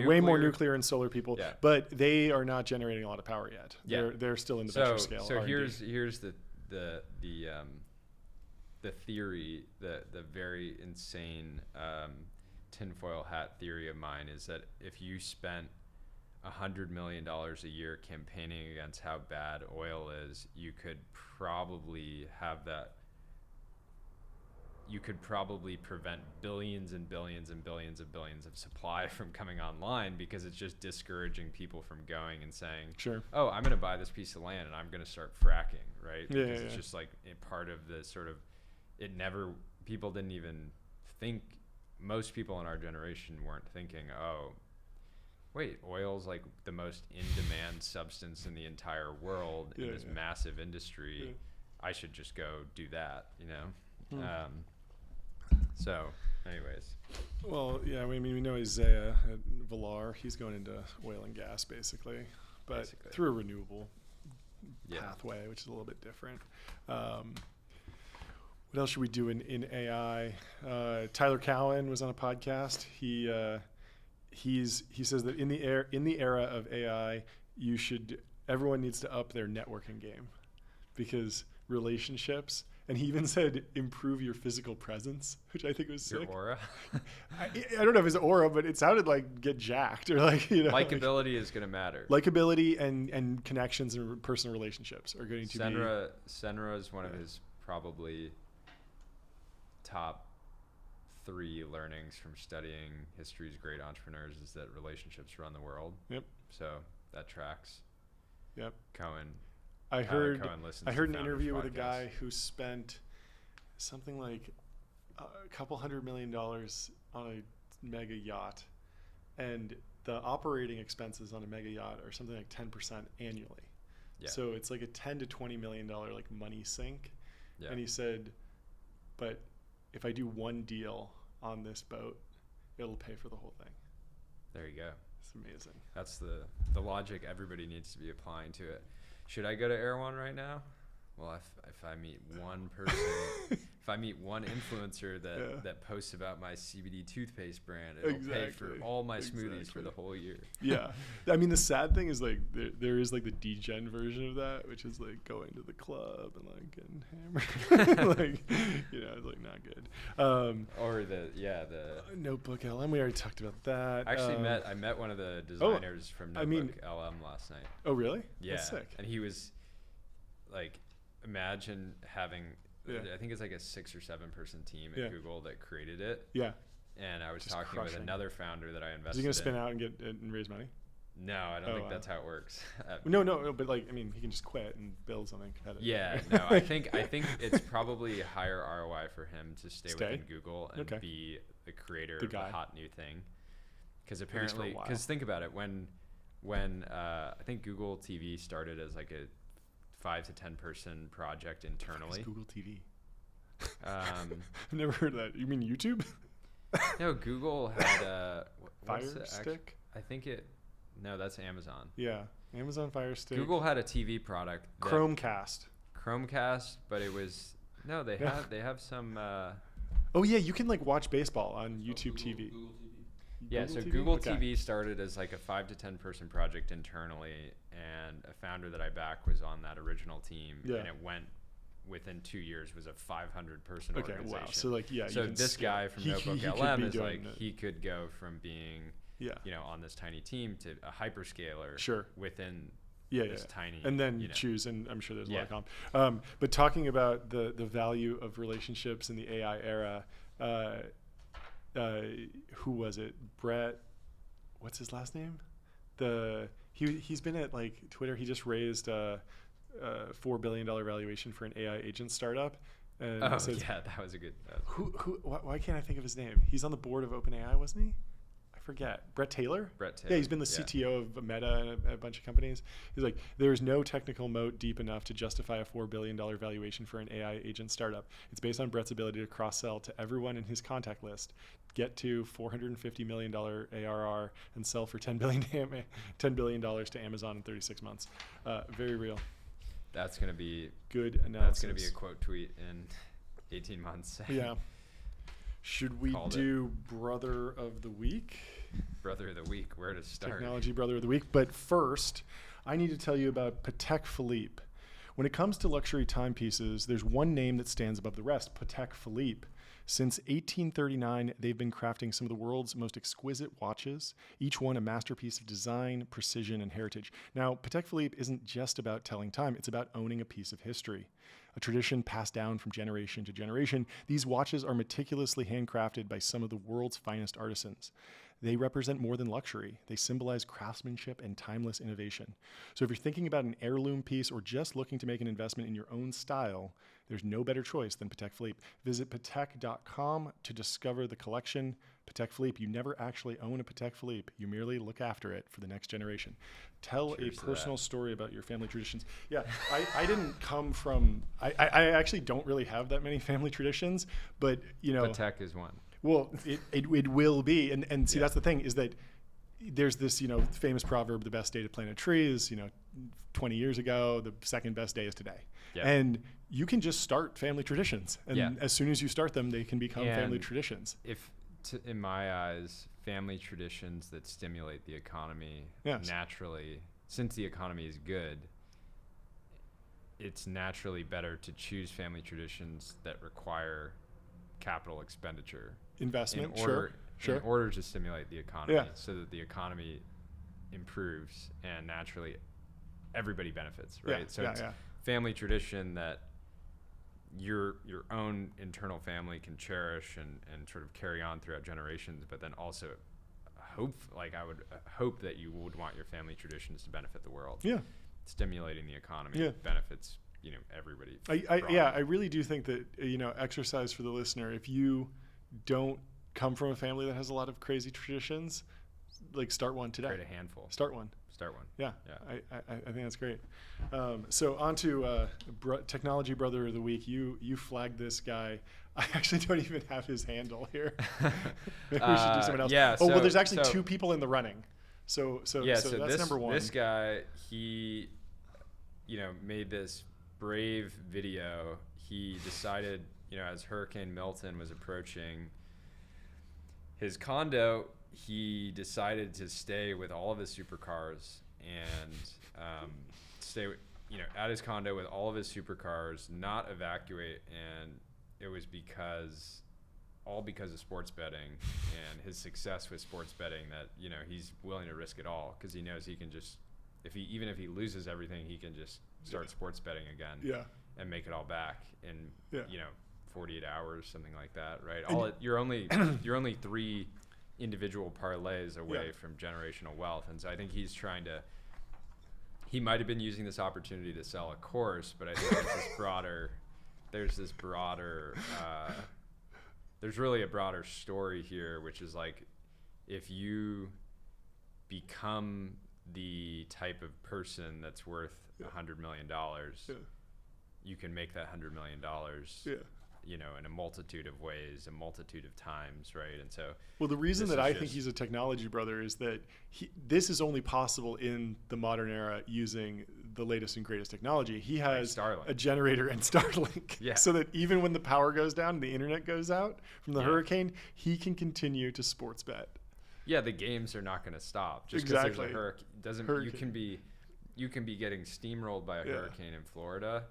way more nuclear and solar people, yeah. but they are not generating a lot of power yet. Yeah. They're still in the venture scale. So R&D. here's the theory, the very insane tinfoil hat theory of mine is that if you spent $100 million a year campaigning against how bad oil is, you could probably prevent billions and billions and billions and billions of supply from coming online, because it's just discouraging people from going and saying, sure, oh, I'm going to buy this piece of land and I'm going to start fracking, right? Yeah, because yeah, it's just like part of the sort of, people didn't even think, most people in our generation weren't thinking, oh, wait, oil's like the most in-demand substance in the entire world in this massive industry. Yeah. I should just go do that, you know? So, anyways. Well, yeah, I mean, we know Isaiah at Villar, he's going into oil and gas basically, but through a renewable pathway, which is a little bit different. What else should we do in AI? Tyler Cowen was on a podcast. He says that in the era of AI, everyone needs to up their networking game, because relationships, and he even said improve your physical presence, which I think was sick. Your aura. I don't know if it's aura, but it sounded like get jacked, or like, you know, likability is going to matter. Likability and connections and personal relationships are going to Senra is one of his probably top 3 learnings from studying history's great entrepreneurs is that relationships run the world. Yep. So that tracks. Yep. Cohen. I heard an interview with a guy who spent something like a couple $100 million on a mega yacht, and the operating expenses on a mega yacht are something like 10% annually. Yeah. So it's like a $10 to $20 million like money sink. Yeah. And he said, but if I do one deal on this boat, it'll pay for the whole thing. There you go. It's amazing. That's the logic everybody needs to be applying to it. Should I go to Erewhon right now? Well, if I meet one person, if I meet one influencer that posts about my CBD toothpaste brand, it'll pay for all my smoothies for the whole year. Yeah. I mean, the sad thing is like there is like the degen version of that, which is like going to the club and like getting hammered. Like, you know, it's like not good. Or the Notebook LM, we already talked about that. I met one of the designers from Notebook LM last night. Oh, really? Yeah. That's sick. And he was like, imagine having, I think it's like a 6 or 7 person team at Google that created it. Yeah. And I was just talking with another founder that I invested in. Is he going to spin out and get and raise money? No, I don't think that's how it works. No, but like, I mean, he can just quit and build something competitive. Yeah, no, I think it's probably a higher ROI for him to stay within Google and be the creator of the hot new thing. Because apparently, think about it, when I think Google TV started as like a 5 to 10 person project internally. Google TV. I've never heard of that. You mean YouTube? No, Google had a Fire Stick. I think no, that's Amazon. Yeah, Amazon Fire Stick. Google had a TV product. Chromecast, but it was they have some. Oh yeah, you can like watch baseball on YouTube TV. Google TV. Yeah, so Google TV started as like a 5 to 10 person project internally, and a founder that I backed was on that original team, and it went within 2 years was a 500 person organization. Wow. So like so this guy from Notebook LM is like he could go from being on this tiny team to a hyperscaler within this tiny, and then choose, and I'm sure there's a lot of but talking about the value of relationships in the AI era, who was it? Brett, what's his last name? He's been at like Twitter. He just raised a $4 billion valuation for an AI agent startup. And that was a good. Why can't I think of his name? He's on the board of OpenAI, wasn't he? I forget. Brett Taylor? Yeah, he's been the CTO of Meta and a bunch of companies. He's like, there's no technical moat deep enough to justify a $4 billion valuation for an AI agent startup. It's based on Brett's ability to cross-sell to everyone in his contact list, get to $450 million ARR, and sell for $10 billion to Amazon in 36 months. Very real. That's going to be good analysis. That's going to be a quote tweet in 18 months. Yeah. Should we do Brother of the Week? Brother of the Week, where to start? Technology Brother of the Week. But first, I need to tell you about Patek Philippe. When it comes to luxury timepieces, there's one name that stands above the rest, Patek Philippe. Since 1839, they've been crafting some of the world's most exquisite watches, each one a masterpiece of design, precision, and heritage. Now, Patek Philippe isn't just about telling time, it's about owning a piece of history. A tradition passed down from generation to generation. These watches are meticulously handcrafted by some of the world's finest artisans. They represent more than luxury. They symbolize craftsmanship and timeless innovation. So if you're thinking about an heirloom piece or just looking to make an investment in your own style, there's no better choice than Patek Philippe. Visit Patek.com to discover the collection. Patek Philippe, you never actually own a Patek Philippe. You merely look after it for the next generation. Tell a personal story about your family traditions. Yeah, I didn't come from, I actually don't really have that many family traditions, but you know. Patek is one. Well, it will be. And see, that's the thing is that there's this, famous proverb, the best day to plant a tree is, 20 years ago, the second best day is today. Yeah. And you can just start family traditions. And as soon as you start them, they can become family traditions. In my eyes, family traditions that stimulate the economy naturally, since the economy is good, it's naturally better to choose family traditions that require capital expenditure. Investment, in order to stimulate the economy so that the economy improves and naturally everybody benefits, right? It's family tradition that your own internal family can cherish and sort of carry on throughout generations, but then also I would hope that you would want your family traditions to benefit the world. Yeah. Stimulating the economy benefits, everybody. I really do think that, exercise for the listener, if you don't come from a family that has a lot of crazy traditions, like start one today. Create a handful. Start one. Yeah. I think that's great. So on to Technology Brother of the Week. You flagged this guy. I actually don't even have his handle here. Maybe we should do someone else. Yeah. Well, there's actually two people in the running. So that's number one. This guy, he, made this brave video. He decided, as Hurricane Milton was approaching his condo, he decided to stay with all of his supercars and stay, at his condo with all of his supercars, not evacuate. And it was because of sports betting and his success with sports betting that, he's willing to risk it all because he knows he can just, even if he loses everything, he can just start sports betting again and make it all back in, 48 hours, something like that, right? You're only 3 individual parlays away from generational wealth. And so I think he might have been using this opportunity to sell a course, but I think there's really a broader story here, which is like, if you become the type of person that's worth $100 million, you can make that $100 million in a multitude of ways, a multitude of times, right? And so, well, the reason that I think he's a technology brother is that this is only possible in the modern era using the latest and greatest technology. He has a generator and Starlink, so that even when the power goes down and the internet goes out from the hurricane, he can continue to sports bet. Yeah, the games are not going to stop just because there's a hurricane. You can be getting steamrolled by a hurricane in Florida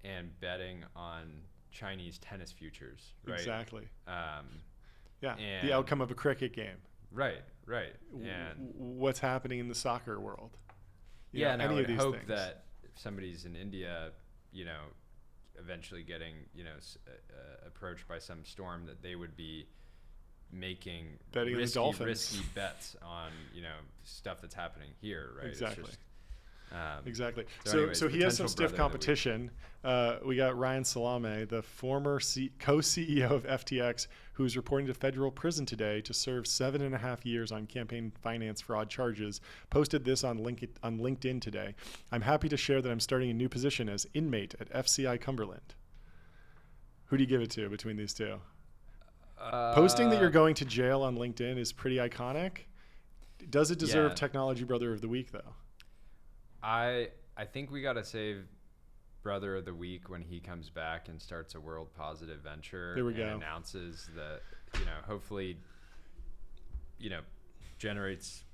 and betting on Chinese tennis futures, right? Exactly. The outcome of a cricket game. Right. And what's happening in the soccer world. And I would hope that if somebody's in India, eventually getting, approached by some storm, that they would be making risky bets on, stuff that's happening here, right? Exactly. Exactly. So he has some stiff competition. We got Ryan Salame, the former co-CEO of FTX, who's reporting to federal prison today to serve 7.5 years on campaign finance fraud charges. Posted this on LinkedIn today. I'm happy to share that I'm starting a new position as inmate at FCI Cumberland. Who do you give it to between these two? Posting that you're going to jail on LinkedIn is pretty iconic. Does it deserve Technology Brother of the Week, though? I think we got to save Brother of the Week when he comes back and starts a world positive venture. There we go. Announces that hopefully, generates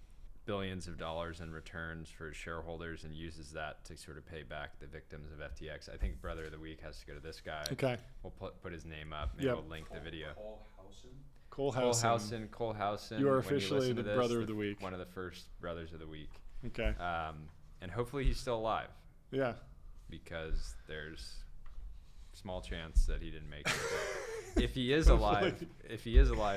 billions of dollars in returns for shareholders and uses that to sort of pay back the victims of FTX. I think Brother of the Week has to go to this guy. Okay. We'll put his name up. Maybe we'll link the video. Cole Housen. You are officially the Brother of the Week. One of the first Brothers of the Week. Okay. And hopefully he's still alive. Yeah. Because there's small chance that he didn't make it. If he is alive,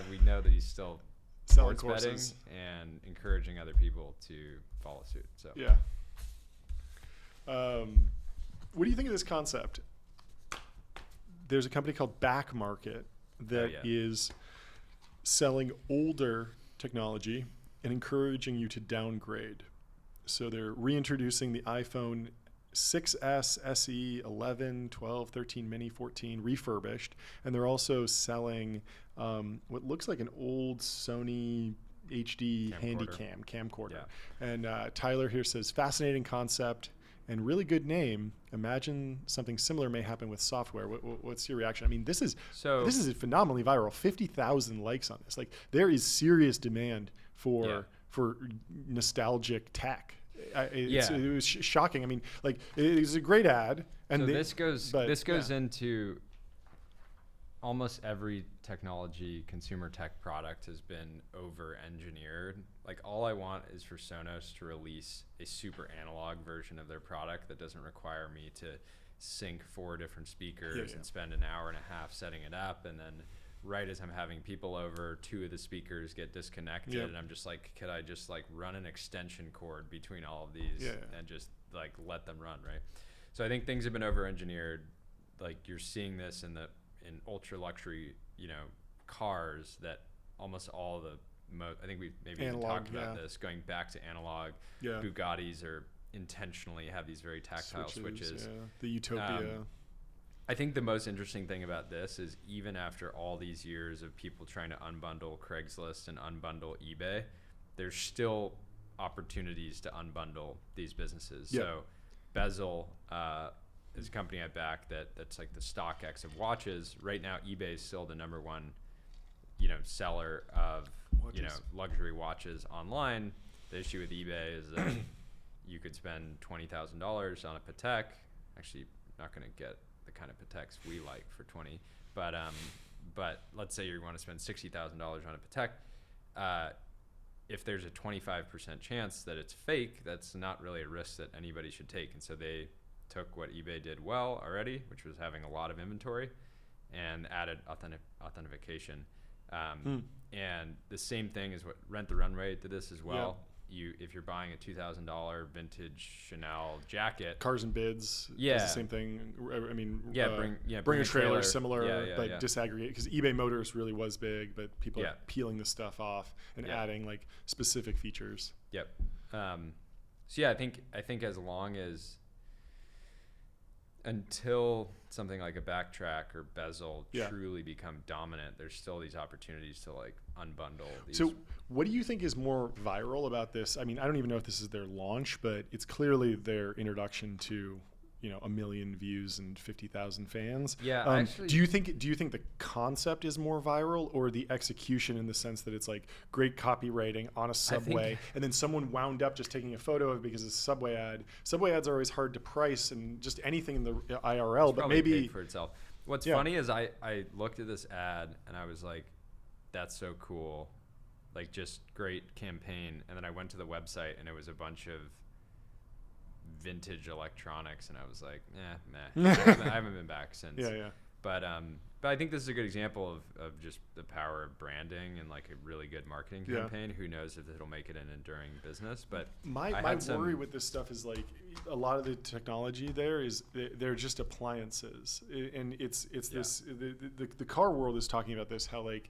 we know that he's still selling sports courses betting and encouraging other people to follow suit. So yeah. What do you think of this concept? There's a company called Back Market that is selling older technology and encouraging you to downgrade. So they're reintroducing the iPhone 6S, SE, 11, 12, 13 mini, 14 refurbished, and they're also selling what looks like an old Sony HD camcorder. Yeah. And Tyler here says, fascinating concept and really good name. Imagine something similar may happen with software. What's your reaction? I mean, this is phenomenally viral. 50,000 likes on this. Like, there is serious demand for nostalgic tech. It was shocking. I mean, like, it was a great ad. And so this goes into almost every consumer tech product has been over-engineered. Like, all I want is for Sonos to release a super analog version of their product that doesn't require me to sync 4 different speakers and spend an hour and a half setting it up, and then right as I'm having people over, 2 of the speakers get disconnected, and I'm just like, could I just like run an extension cord between all of these and just like let them run, right? So I think things have been over-engineered. Like, you're seeing this in ultra luxury, cars, that almost all the I think we've maybe even talked about this, going back to analog. Bugattis intentionally have these very tactile switches. The Utopia. I think the most interesting thing about this is, even after all these years of people trying to unbundle Craigslist and unbundle eBay, there's still opportunities to unbundle these businesses. So Bezel is a company I back that's like the StockX of watches. Right now, eBay is still the number one, seller of luxury watches online. The issue with eBay is that you could spend $20,000 on a Patek. Actually, not going to get the kind of Pateks we like for 20, but let's say you want to spend $60,000 on a Patek. If there's a 25% chance that it's fake, that's not really a risk that anybody should take. And so they took what eBay did well already, which was having a lot of inventory, and added authentication. And the same thing is what Rent the Runway did this as well. If you're buying a $2,000 vintage Chanel jacket, Cars and Bids does the same thing. I mean, bring a trailer similar, but disaggregate, because eBay Motors really was big, but people are peeling the stuff off and adding like specific features. So I think as long as, until something like a Backtrack or Bezel truly become dominant, there's still these opportunities to like unbundle these. So what do you think is more viral about this? I mean, I don't even know if this is their launch, but it's clearly their introduction to, 1 million views and 50,000 fans. Actually, do you think the concept is more viral, or the execution, in the sense that it's like great copywriting on a subway, and then someone wound up just taking a photo of it because it's a subway ad? Subway ads are always hard to price, and just anything in the IRL, it's but maybe paid for itself. What's funny is I looked at this ad and I was like, that's so cool, like, just great campaign. And then I went to the website and it was a bunch of vintage electronics, and I was like, meh. I haven't been back since. But I think this is a good example of just the power of branding and like a really good marketing campaign. Who knows if it'll make it an enduring business? But my worry with this stuff is, like, a lot of the technology there is they're just appliances, and it's this the car world is talking about this, how, like,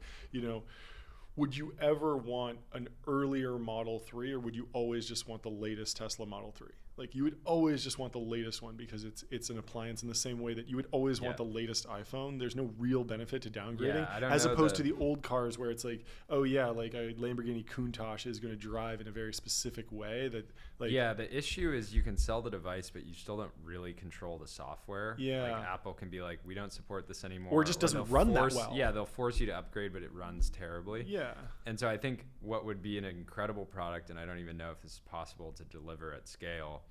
would you ever want an earlier Model 3, or would you always just want the latest Tesla Model 3? Like, you would always just want the latest one because it's an appliance, in the same way that you would always want the latest iPhone. There's no real benefit to downgrading, as opposed to the old cars where it's like, oh yeah, like a Lamborghini Countach is going to drive in a very specific way that, like, the issue is you can sell the device, but you still don't really control the software. Like Apple can be like, we don't support this anymore, or it just doesn't run that well. Yeah, they'll force you to upgrade, but it runs terribly. Yeah. And so I think what would be an incredible product, and I don't even know if this is possible to deliver at scale,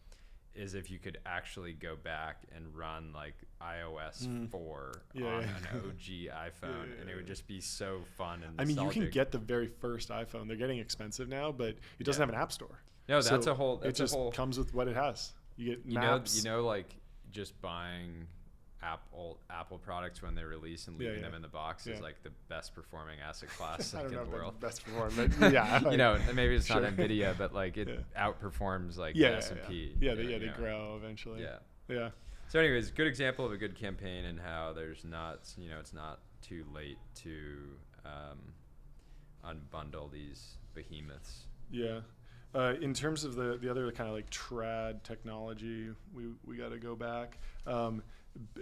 is if you could actually go back and run like iOS 4 on an OG iPhone, and it would just be so fun and nostalgic. I mean, you can get the very first iPhone. They're getting expensive now, but it doesn't have an app store. No, that's a whole. It just comes with what it has. You get maps. Like just buying Apple products when they release and leaving them in the box is like the best performing asset class in the world. Best performing, but yeah. Like, maybe it's not Nvidia, but like it outperforms like the S&P. They grow eventually. Yeah. So anyways, good example of a good campaign, and how there's not, it's not too late to unbundle these behemoths. Yeah. In terms of the other kind of like trad technology, we got to go back.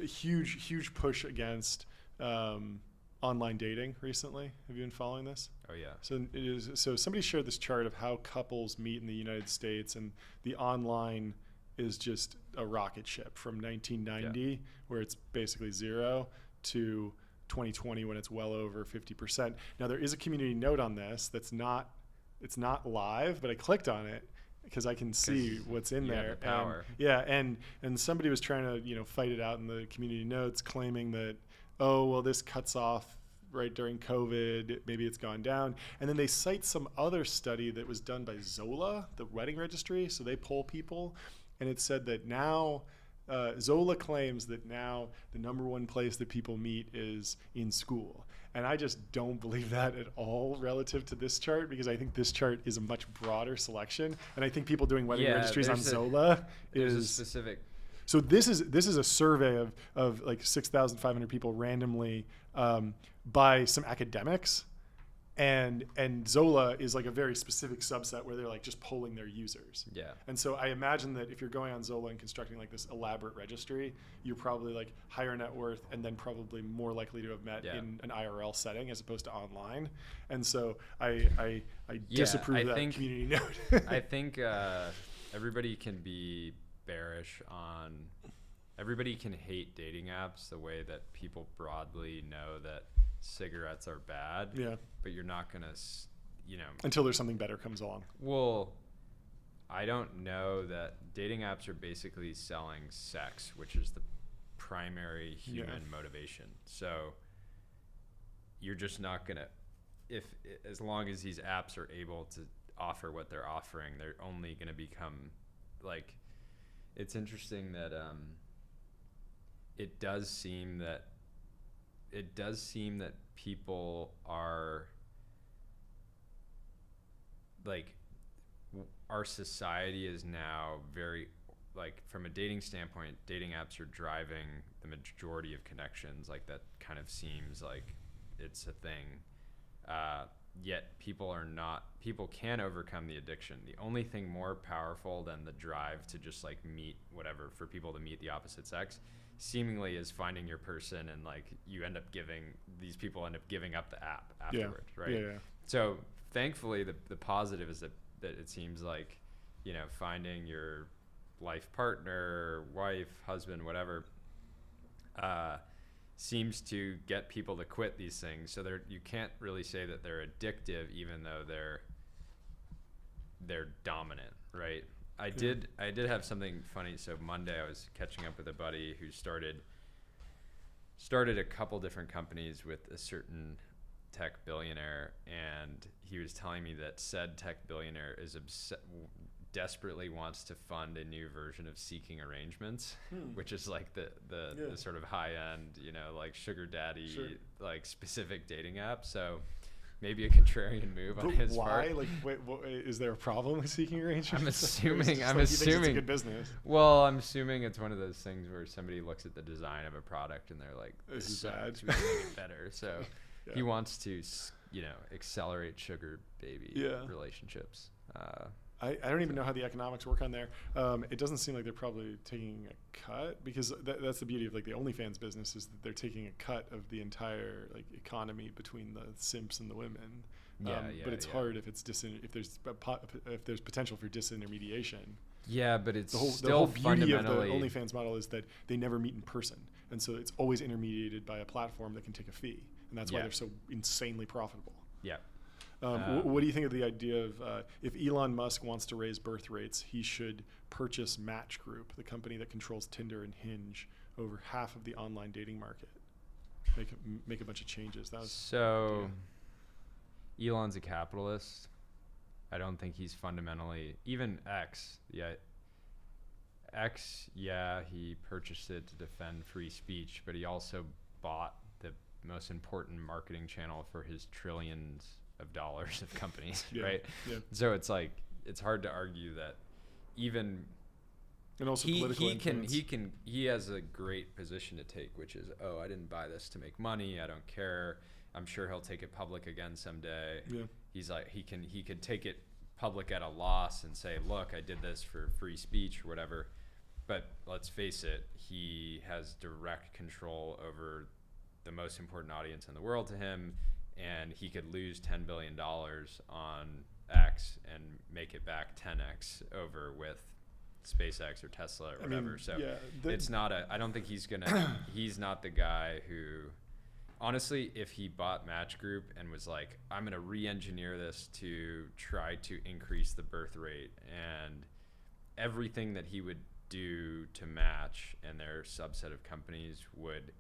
Huge push against online dating recently. Have you been following this? Oh yeah. So somebody shared this chart of how couples meet in the United States, and the online is just a rocket ship from 1990, where it's basically 0, to 2020 when it's well over 50%. Now there is a community note on this it's not live, but I clicked on it because I can see what's in there. The power. And somebody was trying to fight it out in the community notes, claiming that, oh well, this cuts off right during COVID, maybe it's gone down. And then they cite some other study that was done by Zola, the wedding registry. So they poll people, and it said that now Zola claims that now the number one place that people meet is in school. And I just don't believe that at all relative to this chart, because I think this chart is a much broader selection. And I think people doing wedding registries on Zola is a specific. So this is a survey of like 6,500 people randomly by some academics. And Zola is like a very specific subset where they're like just polling their users. Yeah. And so I imagine that if you're going on Zola and constructing like this elaborate registry, you're probably like higher net worth, and then probably more likely to have met in an IRL setting as opposed to online. And so I disapprove of that community note. I think everybody can be bearish on. Everybody can hate dating apps the way that people broadly know that cigarettes are bad. Yeah. But you're not going to, until there's something better comes along. Well, I don't know that dating apps are basically selling sex, which is the primary human motivation. So you're just not going to, as long as these apps are able to offer what they're offering, they're only going to become like, it's interesting that it does seem that people are like, our society is now very, like, from a dating standpoint, dating apps are driving the majority of connections. Like, that kind of seems like it's a thing. Yet people can overcome the addiction. The only thing more powerful than the drive to just like meet whatever, for people to meet the opposite sex, seemingly is finding your person, and like these people end up giving up the app afterwards, right? Yeah. So thankfully the positive is that it seems like, finding your life partner, wife, husband, whatever, seems to get people to quit these things. So you can't really say that they're addictive, even though they're dominant, right? I did have something funny. So Monday I was catching up with a buddy who started a couple different companies with a certain tech billionaire, and he was telling me that said tech billionaire is desperately wants to fund a new version of Seeking Arrangements, which is like the sort of high end, like sugar daddy, like specific dating app. So maybe a contrarian move on his part. Why? Like, is there a problem with Seeking Arrangements? I'm assuming it's a good business. Well, I'm assuming it's one of those things where somebody looks at the design of a product and they're like, this is bad. We can make it better. So he wants to accelerate sugar baby relationships. I don't even know how the economics work on there. It doesn't seem like they're probably taking a cut, because that's the beauty of like the OnlyFans business, is that they're taking a cut of the entire like economy between the simps and the women. But it's hard if it's if there's potential for disintermediation. Yeah, but it's the whole beauty of the OnlyFans model is that they never meet in person, and so it's always intermediated by a platform that can take a fee, and that's why they're so insanely profitable. Yeah. What do you think of the idea of if Elon Musk wants to raise birth rates, he should purchase Match Group, the company that controls Tinder and Hinge, over half of the online dating market? Make a bunch of changes. Elon's a capitalist. I don't think he's fundamentally, even X. He purchased it to defend free speech, but he also bought the most important marketing channel for his trillions of dollars of companies, right? Yeah. So it's like, it's hard to argue that even, and also he has a great position to take, which is, I didn't buy this to make money. I don't care. I'm sure he'll take it public again someday. Yeah. He's like, he could take it public at a loss and say, look, I did this for free speech or whatever. But let's face it, he has direct control over the most important audience in the world to him, and he could lose $10 billion on X and make it back 10X over with SpaceX or Tesla or whatever. It's not I don't think he's not the guy who, honestly, if he bought Match Group and was like, I'm going to re-engineer this to try to increase the birth rate, and everything that he would do to Match and their subset of companies would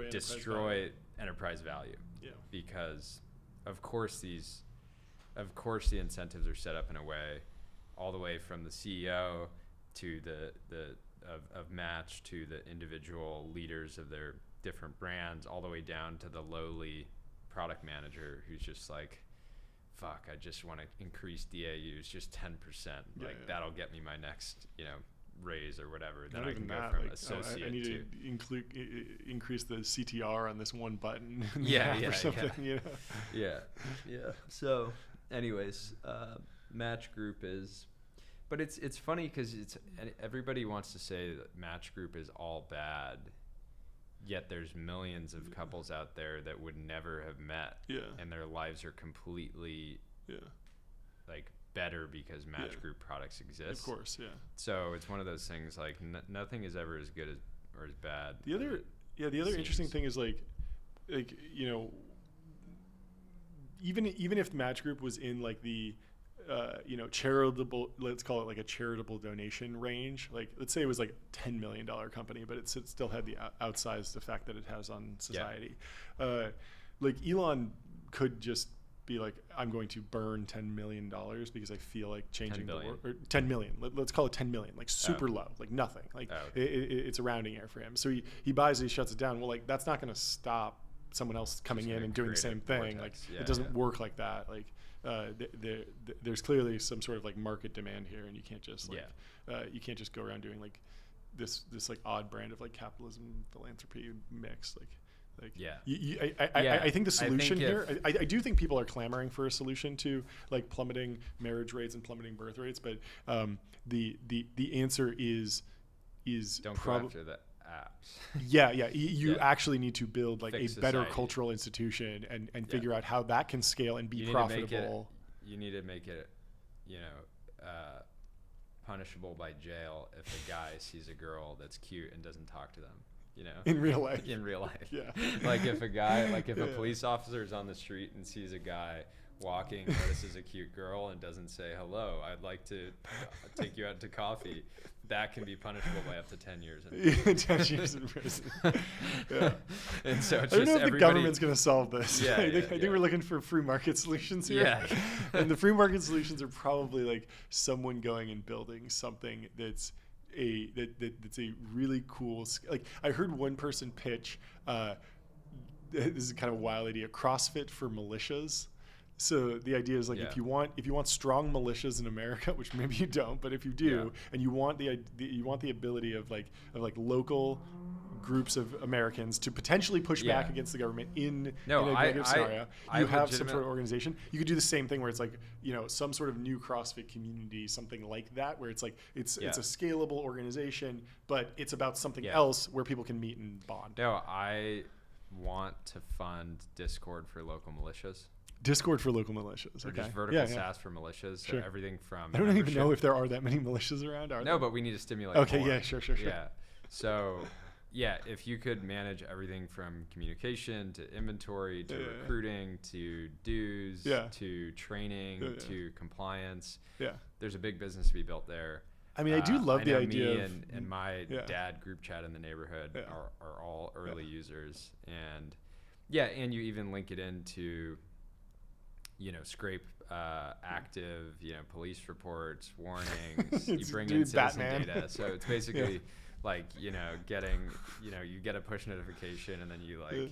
destroy enterprise value. Yeah. Because of course the incentives are set up in a way, all the way from the CEO to of Match to the individual leaders of their different brands, all the way down to the lowly product manager who's just like, fuck, I just want to increase DAUs just 10%. That'll get me my next, raise or whatever. Then I can go from associate I need to increase the CTR on this one button. Yeah. So anyways, Match Group is, but it's funny because everybody wants to say that Match Group is all bad, yet there's millions of couples out there that would never have met, and their lives are completely like better because Match Group products exist. Of course, yeah. So it's one of those things like nothing is ever as good as or as bad. The other interesting thing is like even if Match Group was in like the charitable, let's call it like a charitable donation range, like let's say it was like a $10 million company, but it still had the outsized effect that it has on society. Like Elon could just be like, I'm going to burn $10 million because I feel like changing the world, or 10 million. Let's call it 10 million, like super low, like nothing. Like it's a rounding error for him. So he buys it, he shuts it down. Well, like that's not going to stop someone else coming in and doing the same thing. Like it doesn't work like that. Like there's clearly some sort of like market demand here, and you can't just you can't just go around doing like this like odd brand of like capitalism philanthropy mix. I think the solution I do think people are clamoring for a solution to like plummeting marriage rates and plummeting birth rates, but the answer is don't go after the apps. You actually need to build like a better cultural institution and figure out how that can scale and be profitable. You need to make it punishable by jail if a guy sees a girl that's cute and doesn't talk to them. In real life. Yeah. Like if a police officer is on the street and sees a guy walking, notices a cute girl and doesn't say hello, I'd like to take you out to coffee, that can be punishable by up to 10 years in prison. 10 years in prison. And so it's I don't know if the government's going to solve this. I think we're looking for free market solutions here. And the free market solutions are probably like someone going and building something that's that's a really cool, like I heard one person pitch, this is kind of a wild idea, CrossFit for militias. So the idea is like if you want strong militias in America, which maybe you don't, but if you do, and you want the ability of like local groups of Americans to potentially push back against the government in a negative scenario. I You have some sort of organization. You could do the same thing where it's like, some sort of new CrossFit community, something like that, where it's like it's a scalable organization, but it's about something else where people can meet and bond. No, I want to fund Discord for local militias. Discord for local militias. Or Okay. just vertical SaaS for militias. So everything from I don't even know if there are that many militias around. No, but we need to stimulate. Okay. more. Yeah. Sure. Yeah. So, if you could manage everything from communication to inventory to recruiting to dues to training to compliance. Yeah. There's a big business to be built there. I mean, I do love the idea of and my dad group chat in the neighborhood are all early users, and and you even link it into scrape active police reports, warnings. You bring in citizen data, so it's basically like getting you get a push notification and then you like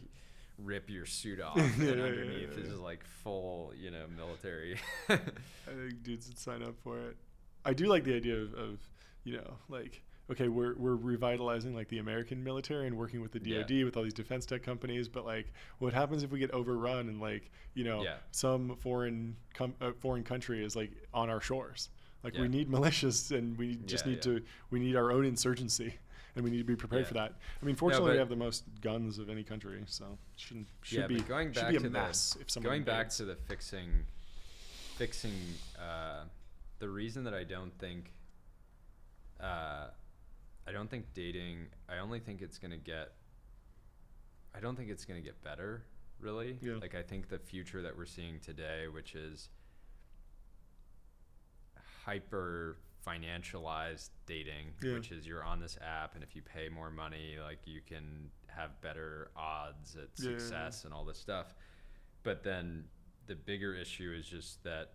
rip your suit off and underneath is like full military. I think dudes would sign up for it. I do like the idea of like, okay, we're revitalizing like the American military and working with the DoD with all these defense tech companies, but like what happens if we get overrun and like some foreign country is like on our shores? Like we need militias and we just need we need our own insurgency and we need to be prepared for that. I mean, fortunately we have the most guns of any country, so should be going back be a to mess if someone going back to the fixing the reason that I don't think dating, I don't think it's going to get better, really. Yeah. Like, I think the future that we're seeing today, which is hyper financialized dating, which is you're on this app and if you pay more money, like you can have better odds at success and all this stuff. But then the bigger issue is just that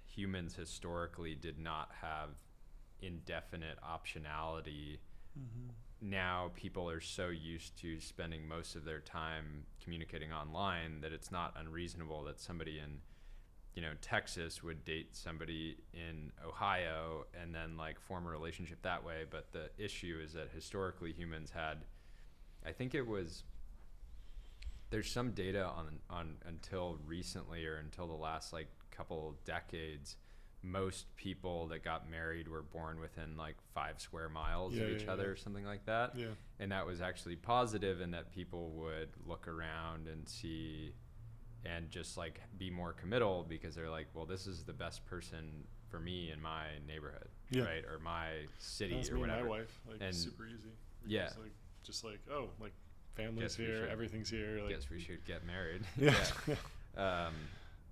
humans historically did not have indefinite optionality. Now people are so used to spending most of their time communicating online that it's not unreasonable that somebody in Texas would date somebody in Ohio and then like form a relationship that way. But the issue is that historically humans had, I think there's some data on until recently or until the last like couple decades, most people that got married were born within like 5 square miles of each other or something like that. Yeah. And that was actually positive in that people would look around and see and just like be more committal because they're like, well, this is the best person for me in my neighborhood, right? Or my city. That's or me whatever. And my wife, like, and super easy. Just like, oh, like family's here, everything's here. Like, guess we should get married.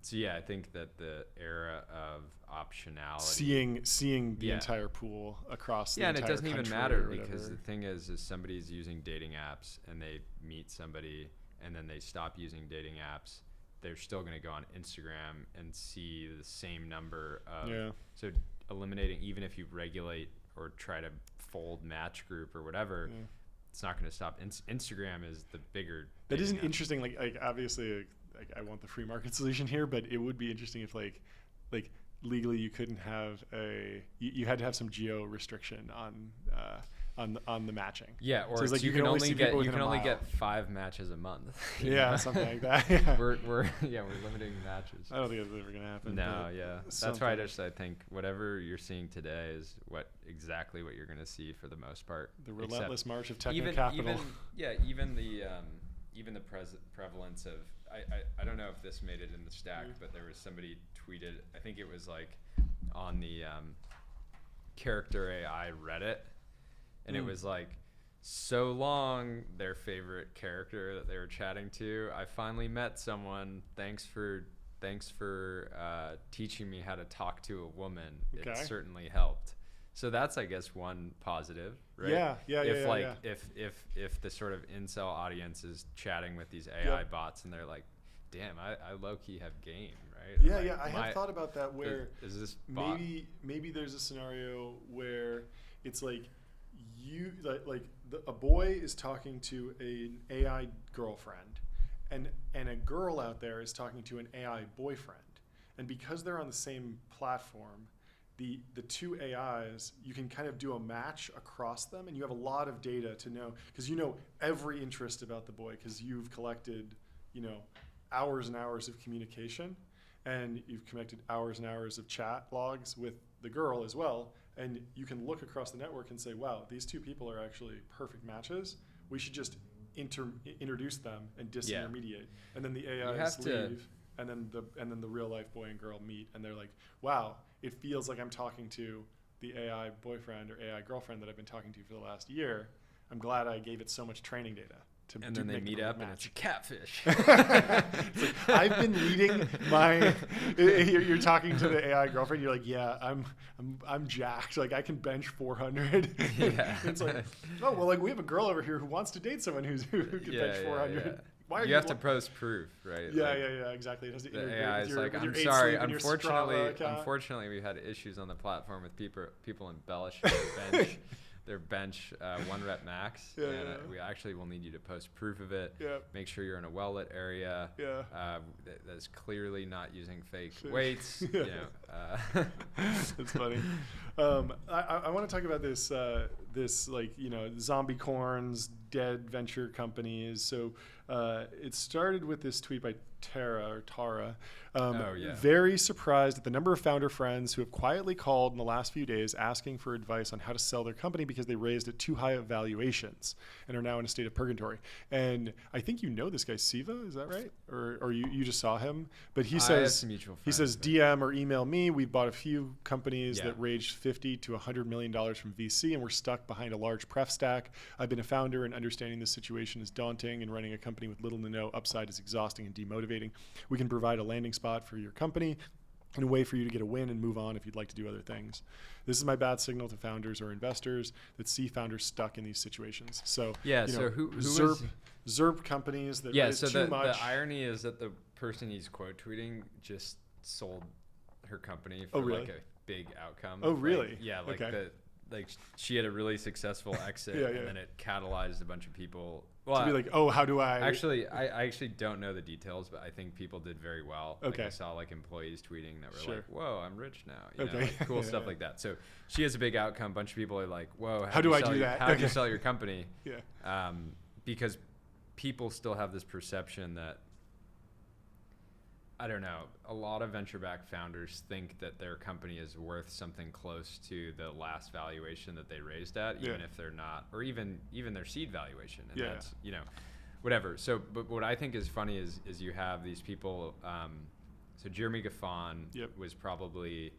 So I think that the era of optionality, seeing the entire pool across the entire and it doesn't even country matter because the thing is somebody's using dating apps and they meet somebody and then they stop using dating apps, they're still going to go on Instagram and see the same number of so eliminating, even if you regulate or try to fold Match Group or whatever, it's not going to stop. Instagram is the bigger. That isn't interesting. Like obviously, like I want the free market solution here, but it would be interesting if like legally you couldn't have you had to have some geo restriction on the matching. Yeah, or so like you can only get 5 matches a month. Something like that. Yeah. We're limiting matches. I don't think that's ever gonna happen. No, that's why I think whatever you're seeing today is exactly what you're gonna see for the most part. The relentless march of techno capital. Even the prevalence of I don't know if this made it in the stack, but there was somebody tweeted, I think it was like on the Character AI Reddit, and it was like, so long, their favorite character that they were chatting to, I finally met someone, thanks for teaching me how to talk to a woman. Okay. It certainly helped. So that's, I guess, one positive, right? If the sort of incel audience is chatting with these AI bots and they're like, damn, I low-key have game, right? I have thought about that where is this maybe there's a scenario where it's like a boy is talking to an AI girlfriend and a girl out there is talking to an AI boyfriend. And because they're on the same platform, the two AIs, you can kind of do a match across them, and you have a lot of data to know, because you know every interest about the boy, because you've collected, hours and hours of communication, and you've connected hours and hours of chat logs with the girl as well, and you can look across the network and say, wow, these two people are actually perfect matches. We should just introduce them and disintermediate, and then the AIs leave. And then the real life boy and girl meet, and they're like, wow, it feels like I'm talking to the AI boyfriend or AI girlfriend that I've been talking to for the last year. I'm glad I gave it so much training data. And then they meet up and it's a catfish. It's like, I've been leading my. You're talking to the AI girlfriend. You're like, yeah, I'm jacked. Like I can bench 400. Yeah. It's like, oh well, like we have a girl over here who wants to date someone who can bench 400. Yeah. Why are you have to post proof, right? Yeah, exactly. It has to the AI is like, I'm sorry, unfortunately, we've had issues on the platform with people embellishing their bench 1 rep max. We actually will need you to post proof of it. Yeah. Make sure you're in a well-lit area. Yeah. That's clearly not using fake weights. It's funny. I want to talk about this zombie corns, dead venture companies. So it started with this tweet by Tara. Very surprised at the number of founder friends who have quietly called in the last few days asking for advice on how to sell their company because they raised at too high of valuations and are now in a state of purgatory. And I think this guy Siva, is that right? Or you just saw him? But he says DM or email me. We've bought a few companies that raised $50 to $100 million from VC, and we're stuck behind a large pref stack. I've been a founder, and understanding this situation is daunting, and running a company with little to no upside is exhausting and demotivating. We can provide a landing spot for your company and a way for you to get a win and move on if you'd like to do other things. This is my bad signal to founders or investors that see founders stuck in these situations. So who ZERP companies that raise too much. The irony is that the person he's quote tweeting just sold her company for like a big outcome. Oh, really? She had a really successful exit, and then it catalyzed a bunch of people. Well, to be like, oh, how do I? Actually, I actually don't know the details, but I think people did very well. Okay. Like I saw employees tweeting that were like, "Whoa, I'm rich now." You know, Okay. cool stuff like that. So she has a big outcome. A bunch of people are like, "Whoa, how do I do that? How do you sell your company?" Yeah. Because people still have this perception that, I don't know, a lot of venture-backed founders think that their company is worth something close to the last valuation that they raised at, even if they're not, or even their seed valuation. And that's, whatever. So, but what I think is funny is you have these people. So Jeremy Gaffon was probably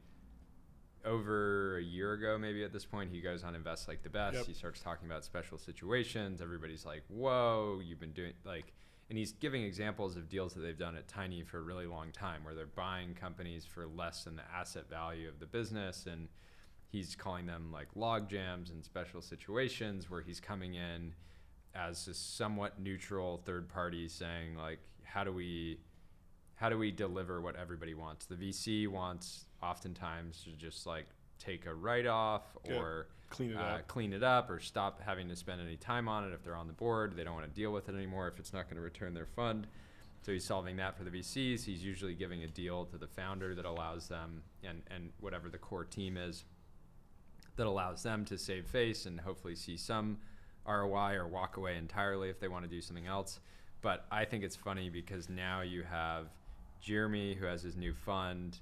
over a year ago, maybe at this point. He goes on Invest Like the Best. He starts talking about special situations. Everybody's like, whoa, you've been doing and he's giving examples of deals that they've done at Tiny for a really long time, where they're buying companies for less than the asset value of the business. And he's calling them like log jams and special situations, where he's coming in as a somewhat neutral third party saying like, how do we deliver what everybody wants? The VC wants oftentimes to just like take a write-off or clean it up or stop having to spend any time on it. If they're on the board, they don't want to deal with it anymore if it's not going to return their fund. So he's solving that for the VCs. He's usually giving a deal to the founder that allows them, and whatever the core team is, that allows them to save face and hopefully see some ROI or walk away entirely if they want to do something else. But I think it's funny because now you have Jeremy, who has his new fund,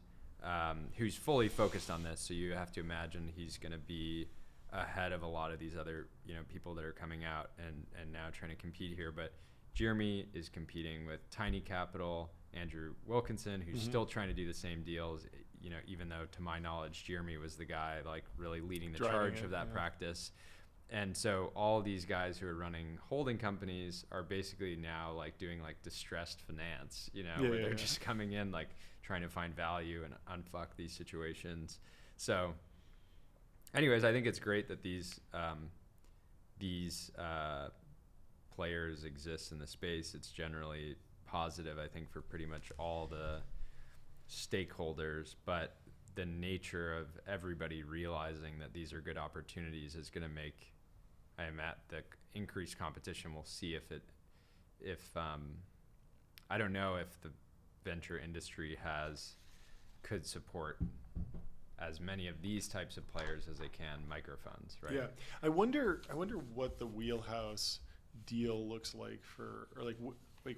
who's fully focused on this. So you have to imagine he's going to be ahead of a lot of these other people that are coming out and now trying to compete here. But Jeremy is competing with Tiny Capital, Andrew Wilkinson, who's still trying to do the same deals, even though to my knowledge Jeremy was the guy like really leading the charge of that practice. And so all these guys who are running holding companies are basically now like doing like distressed finance, where they're just coming in like trying to find value and unfuck these situations. So anyways, I think it's great that these players exist in the space. It's generally positive, I think, for pretty much all the stakeholders, but the nature of everybody realizing that these are good opportunities is going to make, the increased competition. We'll see if I don't know if the venture industry could support as many of these types of players as they can micro funds, right? Yeah, I wonder what the wheelhouse deal looks like for, or like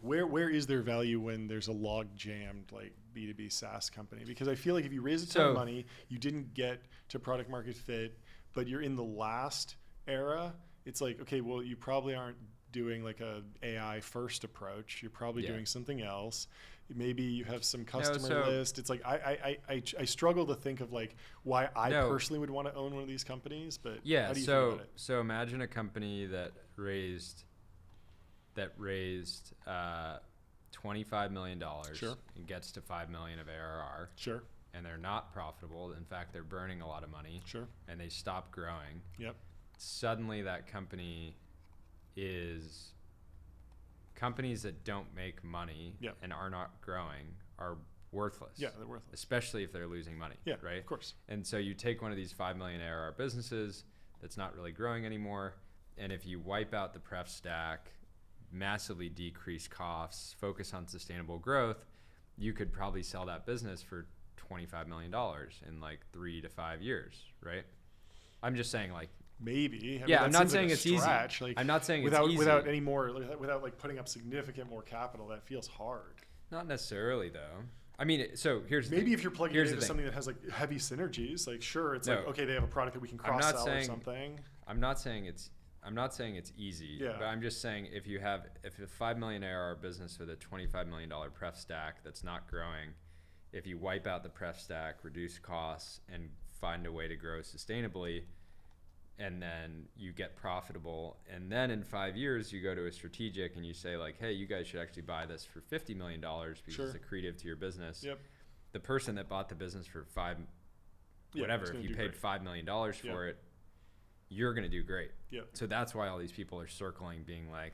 where is their value when there's a log jammed like B2B SaaS company? Because I feel like if you raise a ton of money, you didn't get to product market fit, but you're in the last era, it's like, okay, well, you probably aren't doing like a AI first approach. You're probably doing something else. Maybe you have some customer list. It's like I struggle to think of like why I personally would want to own one of these companies, but how do you feel about it? So imagine a company that raised $25 million and gets to $5 million of ARR. Sure. And they're not profitable. In fact, they're burning a lot of money. Sure. And they stop growing. Yep. Suddenly that company is companies that don't make money and are not growing are worthless. Yeah, they're worthless. Especially if they're losing money. Yeah, right? Of course. And so you take one of these 5 million ARR businesses that's not really growing anymore, and if you wipe out the pref stack, massively decrease costs, focus on sustainable growth, you could probably sell that business for $25 million in like 3 to 5 years, right? I'm just saying like, maybe. I'm not saying it's easy. Like, I'm not saying it's easy. Without any more, without like putting up significant more capital, that feels hard. Not necessarily though. I mean, so here's maybe if you're plugging it into something that has like heavy synergies, like sure, it's like, okay, they have a product that we can cross sell or something. I'm not saying it's easy, but I'm just saying if a 5 million ARR business with a $25 million pref stack that's not growing, if you wipe out the pref stack, reduce costs, and find a way to grow sustainably, and then you get profitable, and then in 5 years you go to a strategic and you say like, hey, you guys should actually buy this for $50 million because it's accretive to your business. Yep. The person that bought the business for whatever, if you paid $5 million for it, you're going to do great. Yeah. So that's why all these people are circling, being like,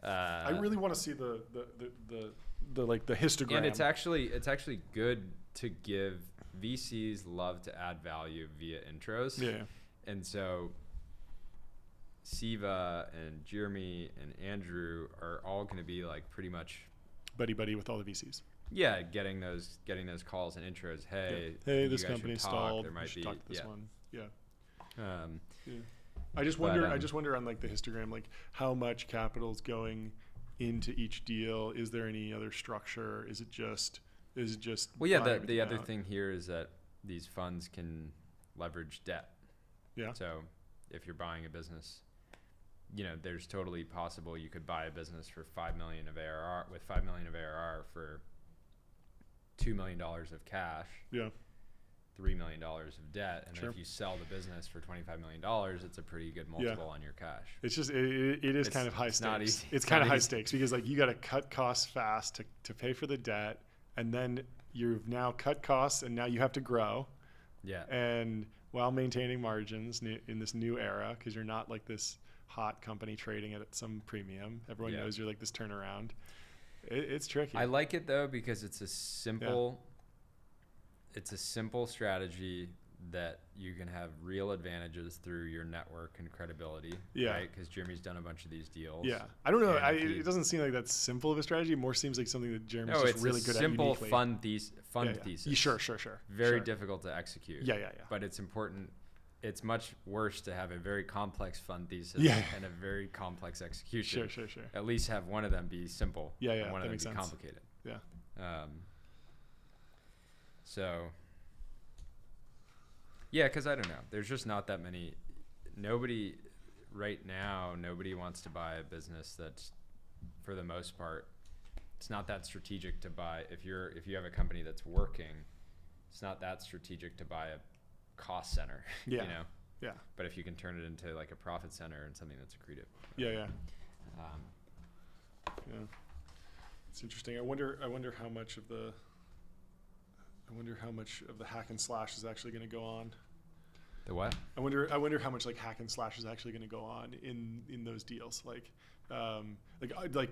I really want to see the like the histogram. And it's actually good to give. VCs love to add value via intros. Yeah. And so Siva and Jeremy and Andrew are all going to be like pretty much buddy with all the VCs. Yeah, getting those calls and intros. Hey, this company stalled. There might be talk to this one. Yeah. Yeah. I just wonder on like the histogram, like how much capital is going into each deal. Is there any other structure? Is it just well, yeah, the other thing here is that these funds can leverage debt. Yeah. So if you're buying a business, there's totally possible you could buy a business for $5 million of ARR with $5 million of ARR for $2 million of cash. Yeah. $3 million of debt, and if you sell the business for $25 million, it's a pretty good multiple on your cash. It's just it is kind of high stakes. Not easy. It's kind of high stakes because like you got to cut costs fast to pay for the debt. And then you've now cut costs, and now you have to grow. Yeah. And while maintaining margins in this new era, because you're not like this hot company trading at some premium. Everyone knows you're like this turnaround. It's tricky. I like it though because it's a simple strategy that you can have real advantages through your network and credibility. Yeah. Right? Because Jeremy's done a bunch of these deals. Yeah. I don't know. It doesn't seem like that's simple of a strategy. It more seems like something that Jeremy's just really good at uniquely. Simple, fun thesis. Sure. Very difficult to execute. Yeah. But it's important. It's much worse to have a very complex fun thesis and a very complex execution. Sure. At least have one of them be simple. And one of them be complicated. Yeah. Yeah, because I don't know. There's just not that many. Nobody wants to buy a business that's, for the most part, it's not that strategic to buy. If you have a company that's working, it's not that strategic to buy a cost center. Yeah. Yeah. But if you can turn it into like a profit center and something that's accretive. Yeah. It's interesting. I wonder how much of the hack and slash is actually going to go on. The what? I wonder how much like hack and slash is actually going to go on in those deals. Like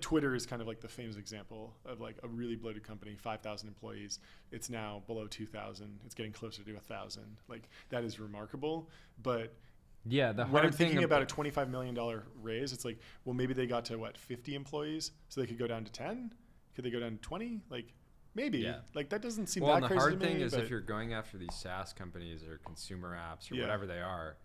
Twitter is kind of like the famous example of like a really bloated company, 5,000 employees. It's now below 2,000. It's getting closer to 1,000. Like that is remarkable. But yeah, when I'm thinking about a $25 million raise, it's like, well, maybe they got to 50 employees, so they could go down to 10. Could they go down to 20? Like, Maybe. Yeah. Like that doesn't seem Well, that and the crazy hard to thing me, is but if you're going after these SaaS companies or consumer apps or Yeah. whatever they are,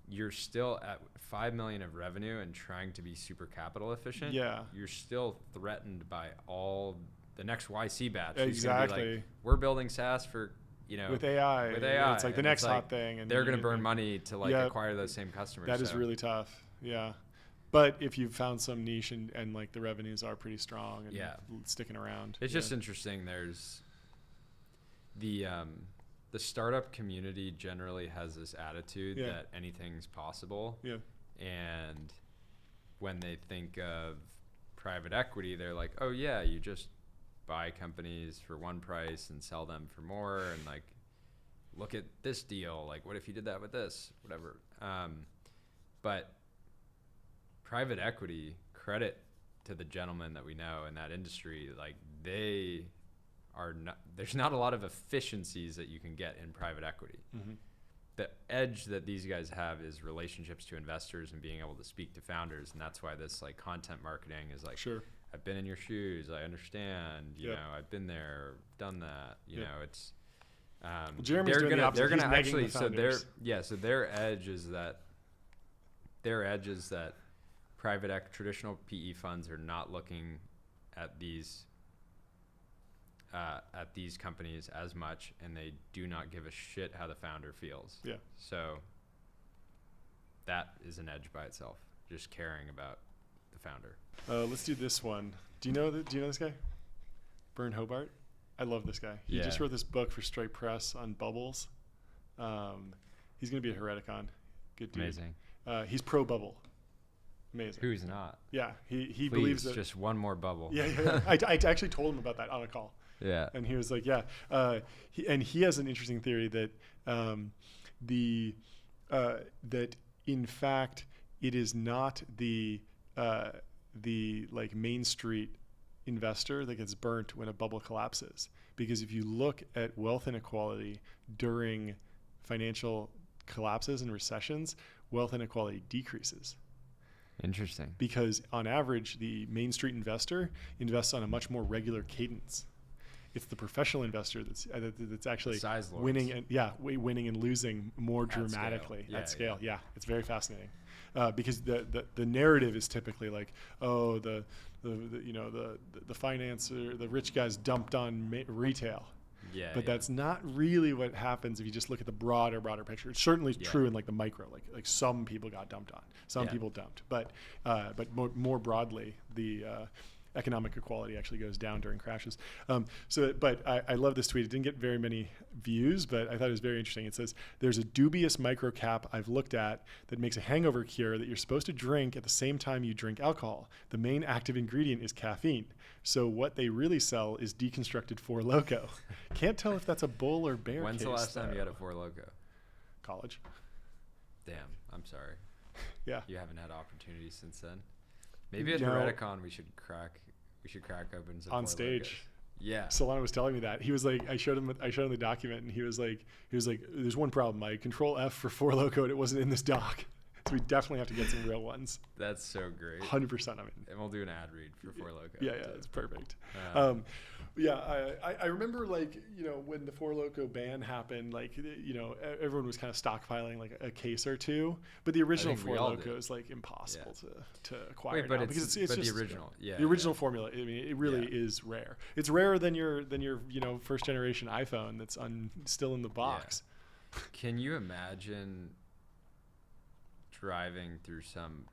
you're still at 5 million of revenue and trying to be super capital efficient. Yeah. You're still threatened by all the next YC batch. who's gonna be Exactly. like, we're building SaaS for, With AI. with AI, It's like the and next it's like hot thing. And they're going to you burn know, money to like Yep. acquire those same customers. That is so. really tough. Yeah. But if you've found some niche and like the revenues are pretty strong and Yeah. sticking around. It's just interesting. There's the startup community generally has this attitude Yeah. that anything's possible. Yeah. And when they think of private equity, they're like, oh yeah, you just buy companies for one price and sell them for more. And like, look at this deal. Like, what if you did that with this, whatever. But private equity, credit to the gentlemen that we know in that industry, like they are not, there's not a lot of efficiencies that you can get in private equity. Mm-hmm. The edge that these guys have is relationships to investors and being able to speak to founders. And that's why this like content marketing is like, Sure. I've been in your shoes. I understand, you Yep. know, I've been there, done that, you Yep. know, it's, Jeremy's doing the opposite. they're He's gonna negging actually, the so founders. so their edge is that traditional PE funds are not looking at these companies as much, and they do not give a shit how the founder feels. Yeah. So that is an edge by itself, just caring about the founder. Let's do this one. Do you know this guy? Bern Hobart? I love this guy. He just wrote this book for Stripe Press on bubbles. He's going to be a Hereticon. Good dude. Amazing. He's pro bubble. Amazing. Who's not? Yeah. He Please, believes that. just one more bubble. Yeah. I actually told him about that on a call. Yeah. And he was like, yeah. He has an interesting theory that that in fact it is not the like Main Street investor that gets burnt when a bubble collapses, because if you look at wealth inequality during financial collapses and recessions, wealth inequality decreases. Interesting. Because on average, the Main Street investor invests on a much more regular cadence. It's the professional investor that's actually Size lords. winning and losing more dramatically at scale. Yeah, it's very fascinating. Because the narrative is typically like, oh, the financer, the rich guys dumped on retail. Yeah. But that's not really what happens if you just look at the broader picture. It's certainly true in like the micro, like some people got dumped on, some people dumped, but more broadly, the economic equality actually goes down during crashes. But I love this tweet. It didn't get very many views, but I thought it was very interesting. It says, there's a dubious micro cap I've looked at that makes a hangover cure that you're supposed to drink at the same time you drink alcohol. The main active ingredient is caffeine. So what they really sell is deconstructed Four Loko. Can't tell if that's a bull or bear When's case, the last time you though. had a Four Loko? College. Damn, I'm sorry. Yeah. You haven't had opportunities since then. Maybe at No. Hereticon we should crack open some On Four stage. Lokos. Yeah. Solana was telling me that. He was like, I showed him the document, and he was like, there's one problem. I control F for Four Loko, and it wasn't in this doc. So we definitely have to get some real ones. That's so great. 100%. I mean, And we'll do an ad read for Four Loko. yeah, it's perfect. I remember, like, when the Four Loko ban happened, like, everyone was kind of stockpiling like a case or two, but the original think we Four all Loko did. is like impossible to acquire. Wait, but now, because it's but just the original, yeah. the original formula. I mean, it really is rare. It's rarer than your first generation iPhone that's still in the box. Yeah. Can you imagine driving through some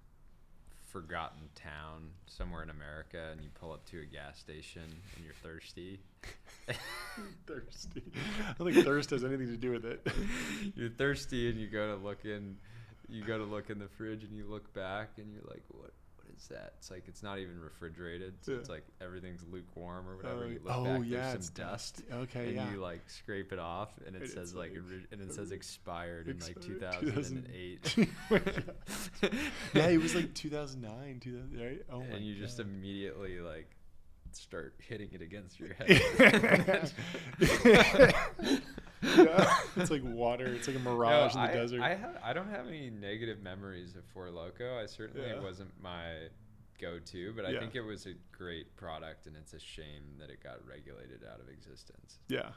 forgotten town somewhere in America and you pull up to a gas station and you're thirsty? Thirsty. I don't think thirst has anything to do with it. You're thirsty and you go to look in the fridge and you look back and you're like, what is that? It's like, it's not even refrigerated, so it's like everything's lukewarm or whatever. You look back, there's some dust. Okay, and you like scrape it off and it says like and it says expired in like 2008. Yeah, it was like 2009, right? Oh my God. And you just immediately like start hitting it against your head. Yeah, it's like water. It's like a mirage in the desert. I don't have any negative memories of Four Loko. I certainly wasn't my go to, but Yeah. I think it was a great product, and it's a shame that it got regulated out of existence. Yeah.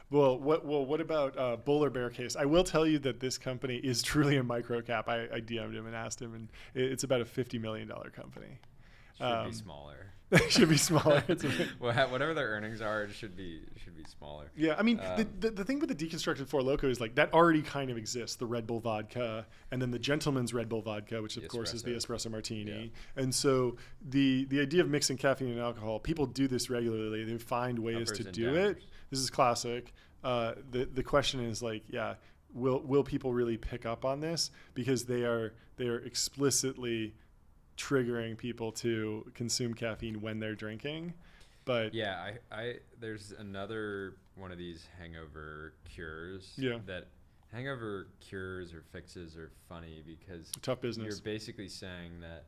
Well, what about bull or bear case? I will tell you that this company is truly a micro cap. I DM'd him and asked him, and it's about a $50 million company. Should be smaller. Should be smaller. Whatever their earnings are, it should be smaller. Yeah, I mean, the thing with the deconstructed Four Loko is like that already kind of exists. The Red Bull vodka, and then the Gentleman's Red Bull vodka, which of course is the espresso martini. Yeah. And so the idea of mixing caffeine and alcohol, people do this regularly. They find ways to do it. This is classic. The question is like, will people really pick up on this, because they are explicitly triggering people to consume caffeine when they're drinking. But yeah, I there's another one of these hangover cures. Yeah. That hangover cures or fixes are funny because tough business. You're basically saying that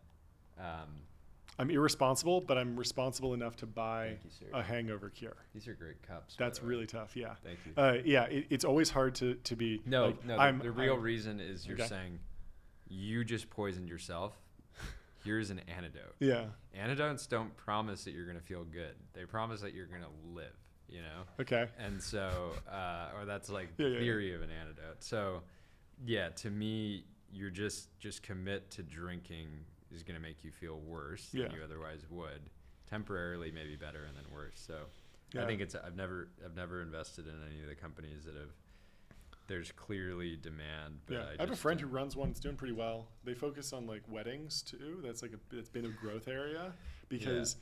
I'm irresponsible, but I'm responsible enough to buy a hangover cure. These are great cups. That's really tough. Yeah. Thank you. It's always hard to be. No. The real reason is you're saying you just poisoned yourself. Here's an antidote. Yeah. Antidotes don't promise that you're going to feel good. They promise that you're going to live, you know? Okay. And so, or that's like the theory of an antidote. So, yeah, to me, you're just commit to drinking is going to make you feel worse than you otherwise would. Temporarily, maybe better, and then worse. So, I think I've never invested in any of the companies that have. There's clearly demand. But I have a friend who runs one. It's doing pretty well. They focus on like weddings too. That's like it's been a growth area because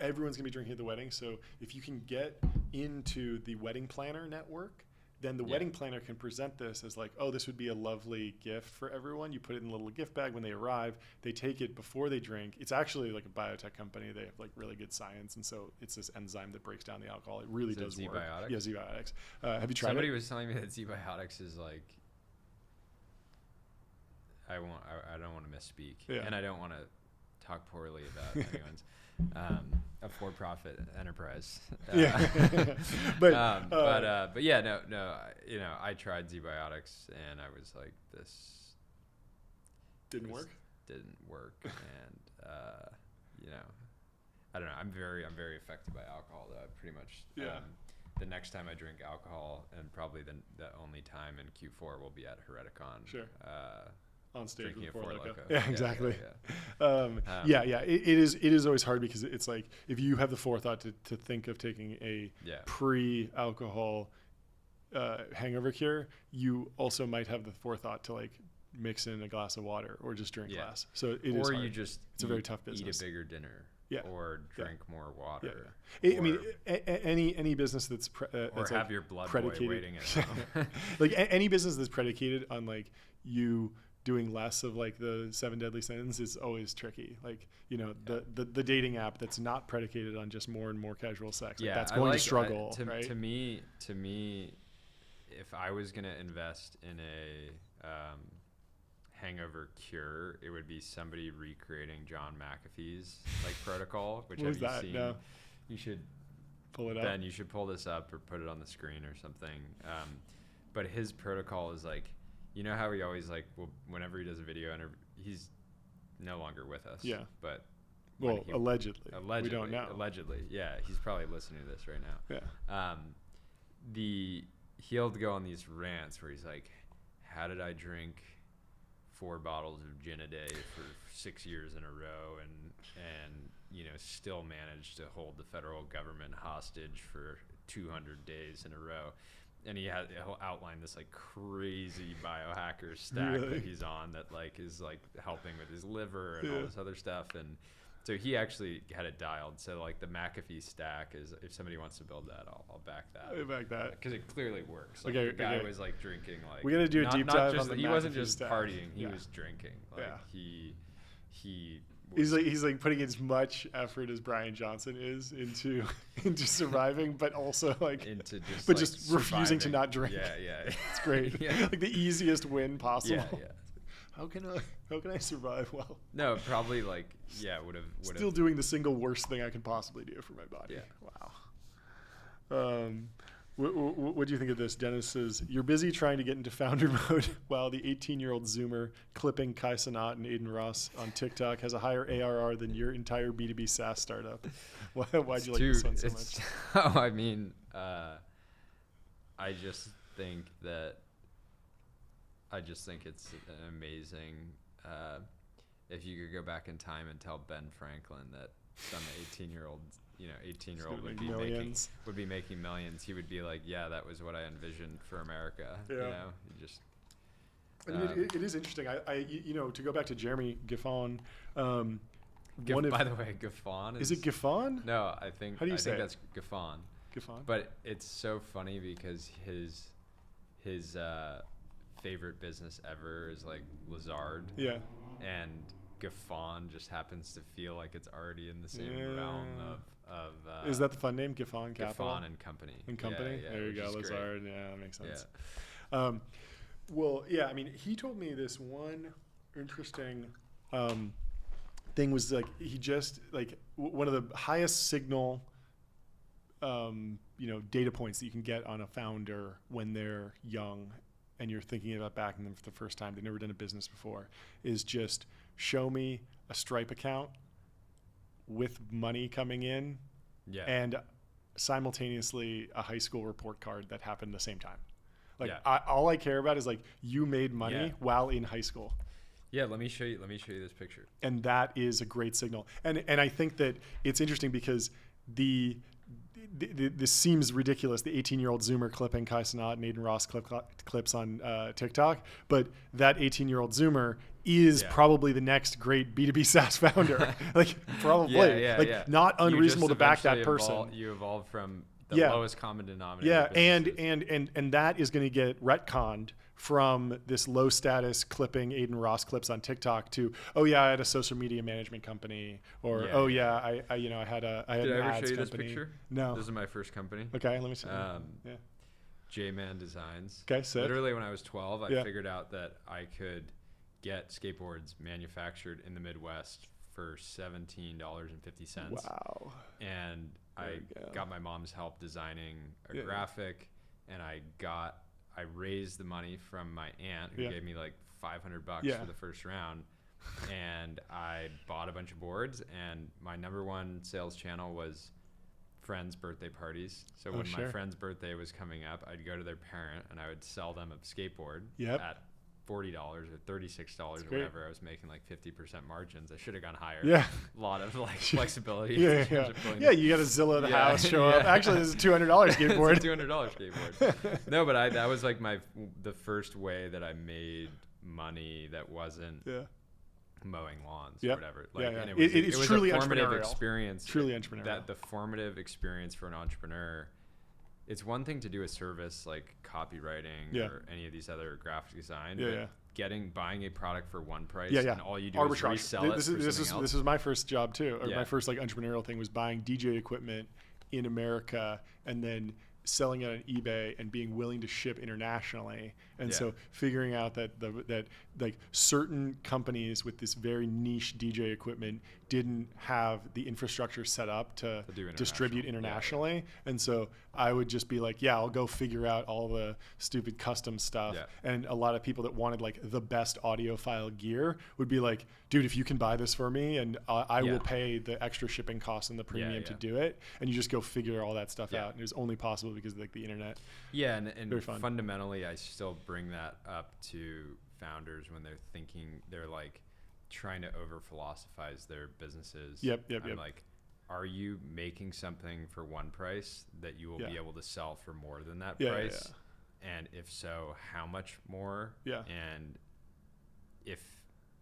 everyone's gonna be drinking at the wedding. So if you can get into the wedding planner network, then the wedding planner can present this as like, oh, this would be a lovely gift for everyone. You put it in a little gift bag when they arrive. They take it before they drink. It's actually like a biotech company. They have like really good science. And so it's this enzyme that breaks down the alcohol. It really does work. Z-Biotics? Yeah, Z-Biotics. Have you tried Somebody it? was telling me that Z-Biotics is like, I don't want to misspeak. Yeah. And I don't want to talk poorly about anyone's. A for-profit enterprise. But yeah, no. You know, I tried Z-Biotics and I was like, this didn't work, and you know, I don't know. I'm very affected by alcohol, though. I pretty much. The next time I drink alcohol, and probably the only time in Q4 will be at Hereticon. Sure. On stage with Four Loko. Yeah, exactly. It is always hard because it's like if you have the forethought to think of taking a pre-alcohol hangover cure, you also might have the forethought to like mix in a glass of water or just drink less. So it's hard. It's a very tough business. Eat a bigger dinner. Or drink more water. I mean, any business that's or have your blood boy waiting at home. Like any business that's predicated on like you doing less of like the 7 deadly sins is always tricky. Like, you know, the dating app that's not predicated on just more and more casual sex. Like that's going to struggle. Right? To me, if I was going to invest in a hangover cure, it would be somebody recreating John McAfee's like protocol, which have you seen? No. You should pull it up. Ben, you should pull this up or put it on the screen or something. But his protocol is like, you know how he always like, whenever he does a video interview, he's no longer with us. Yeah. But allegedly. We don't know. Allegedly, yeah. He's probably listening to this right now. Yeah. He'll go on these rants where he's like, how did I drink 4 bottles of gin a day for 6 years in a row and you know still managed to hold the federal government hostage for 200 days in a row. And he'll outline this like crazy biohacker stack that he's on that like is like helping with his liver and all this other stuff. And so he actually had it dialed. So like the McAfee stack is, if somebody wants to build that, I'll back that. I back that because it clearly works. Like the guy was like drinking like. We got to do a deep dive on the He McAfee wasn't just stack. partying. He was drinking. Like he. He's like putting as much effort as Brian Johnson is into surviving, but also like just refusing to not drink. Yeah. It's great. Like the easiest win possible. Yeah. How can I survive well? No, probably like would have still doing the single worst thing I can possibly do for my body. Yeah. Wow. What do you think of this? Dennis says, you're busy trying to get into founder mode while the 18-year-old Zoomer clipping Kai Cenat and Aiden Ross on TikTok has a higher ARR than your entire B2B SaaS startup. Why'd you like this one so much? I mean, I just think it's an amazing, if you could go back in time and tell Ben Franklin that some 18-year-old would be making millions, he would be like, yeah, that was what I envisioned for America. Yeah. You know, it is interesting. To go back to Jeremy Giffon, by the way, Giffon is it Giffon? No, I think that's Giffon. Giffon. But it's so funny because his favorite business ever is like Lazard. Yeah. And Giffon just happens to feel like it's already in the same realm of is that the fun name? Giffon Capital? Giffon and Company. Yeah, there you go, Lazard. Great. Yeah, that makes sense. Yeah. I mean, he told me this one interesting thing was like he just like one of the highest signal data points that you can get on a founder when they're young and you're thinking about backing them for the first time, they've never done a business before, is just show me a Stripe account with money coming in and simultaneously a high school report card that happened at the same time. Like all I care about is like you made money while in high school. Yeah, let me show you this picture. And that is a great signal. And I think that it's interesting because this seems ridiculous, the 18-year-old Zoomer clipping Kai Cenat and Aiden Ross clips on TikTok, but that 18-year-old Zoomer is probably the next great B2B SaaS founder. Like probably. Not unreasonable to back that person. You evolved from the lowest common denominator. Yeah, and that is going to get retconned from this low status clipping Aiden Ross clips on TikTok to, I had a social media management company, or I had Did an I ever ads show you this company. picture? No. This is my first company. Okay, let me see. J-Man Designs. Okay, sick. Literally when I was 12, I figured out that I could get skateboards manufactured in the Midwest for $17.50. Wow. And I got my mom's help designing a graphic, and I raised the money from my aunt who gave me like $500 for the first round, and I bought a bunch of boards, and my number one sales channel was friends' birthday parties. So when my friend's birthday was coming up, I'd go to their parent and I would sell them a skateboard at $40 or $36 or whatever. I was making like 50% margins. I should have gone higher. Yeah. A lot of like flexibility. You got a Zillow the house show up. Actually, this is a $200 skateboard. It's a $200 skateboard. No, but that was like the first way that I made money that wasn't mowing lawns or whatever. And it was truly a formative entrepreneurial experience. Truly entrepreneurial. The formative experience for an entrepreneur. It's one thing to do a service like copywriting or any of these other graphic design, buying a product for one price and all you do is resell it. This is my first job too, or my first like entrepreneurial thing was buying DJ equipment in America and then selling it on eBay and being willing to ship internationally. And so figuring out that like certain companies with this very niche DJ equipment didn't have the infrastructure set up to distribute internationally. And so I would just be like, I'll go figure out all the stupid custom stuff. And a lot of people that wanted like the best audiophile gear would be like, dude, if you can buy this for me and I will pay the extra shipping costs and the premium to do it. And you just go figure all that stuff out. And it was only possible because of like the internet. Yeah. And fundamentally, I still bring that up to founders when they're like trying to over philosophize their businesses. I'm like, are you making something for one price that you will be able to sell for more than that price? And if so, how much more? And if,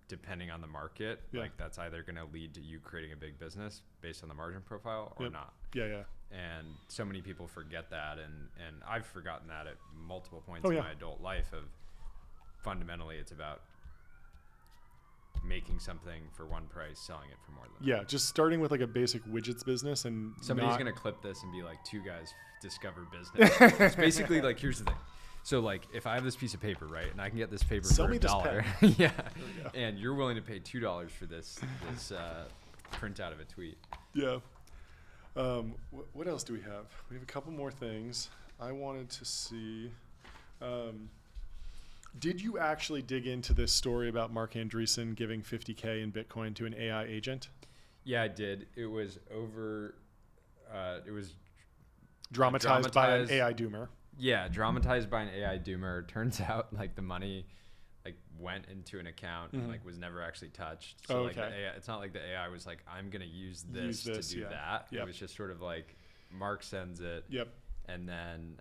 depending on the market, like that's either going to lead to you creating a big business based on the margin profile or not. And so many people forget that, and I've forgotten that at multiple points in my adult life. Of fundamentally, it's about making something for one price, selling it for more than that. Just starting with like a basic widgets business, and somebody's gonna clip this and be like, two guys discover business. It's basically like, here's the thing. So like, if I have this piece of paper, right, and I can get this paper for $1, and you're willing to pay $2 for this printout of a tweet. What else do we have? We have a couple more things. I wanted to see. Did you actually dig into this story about Mark Andreessen giving $50K in Bitcoin to an AI agent? Yeah, I did. It was over. It was dramatized by an AI doomer. Yeah, dramatized by an AI doomer. Turns out, like, the money, like, went into an account and, like, was never actually touched. So, like, the AI, it's not like the AI was like, I'm gonna use this to do that. Yep. It was just sort of like, Mark sends it. Yep. And then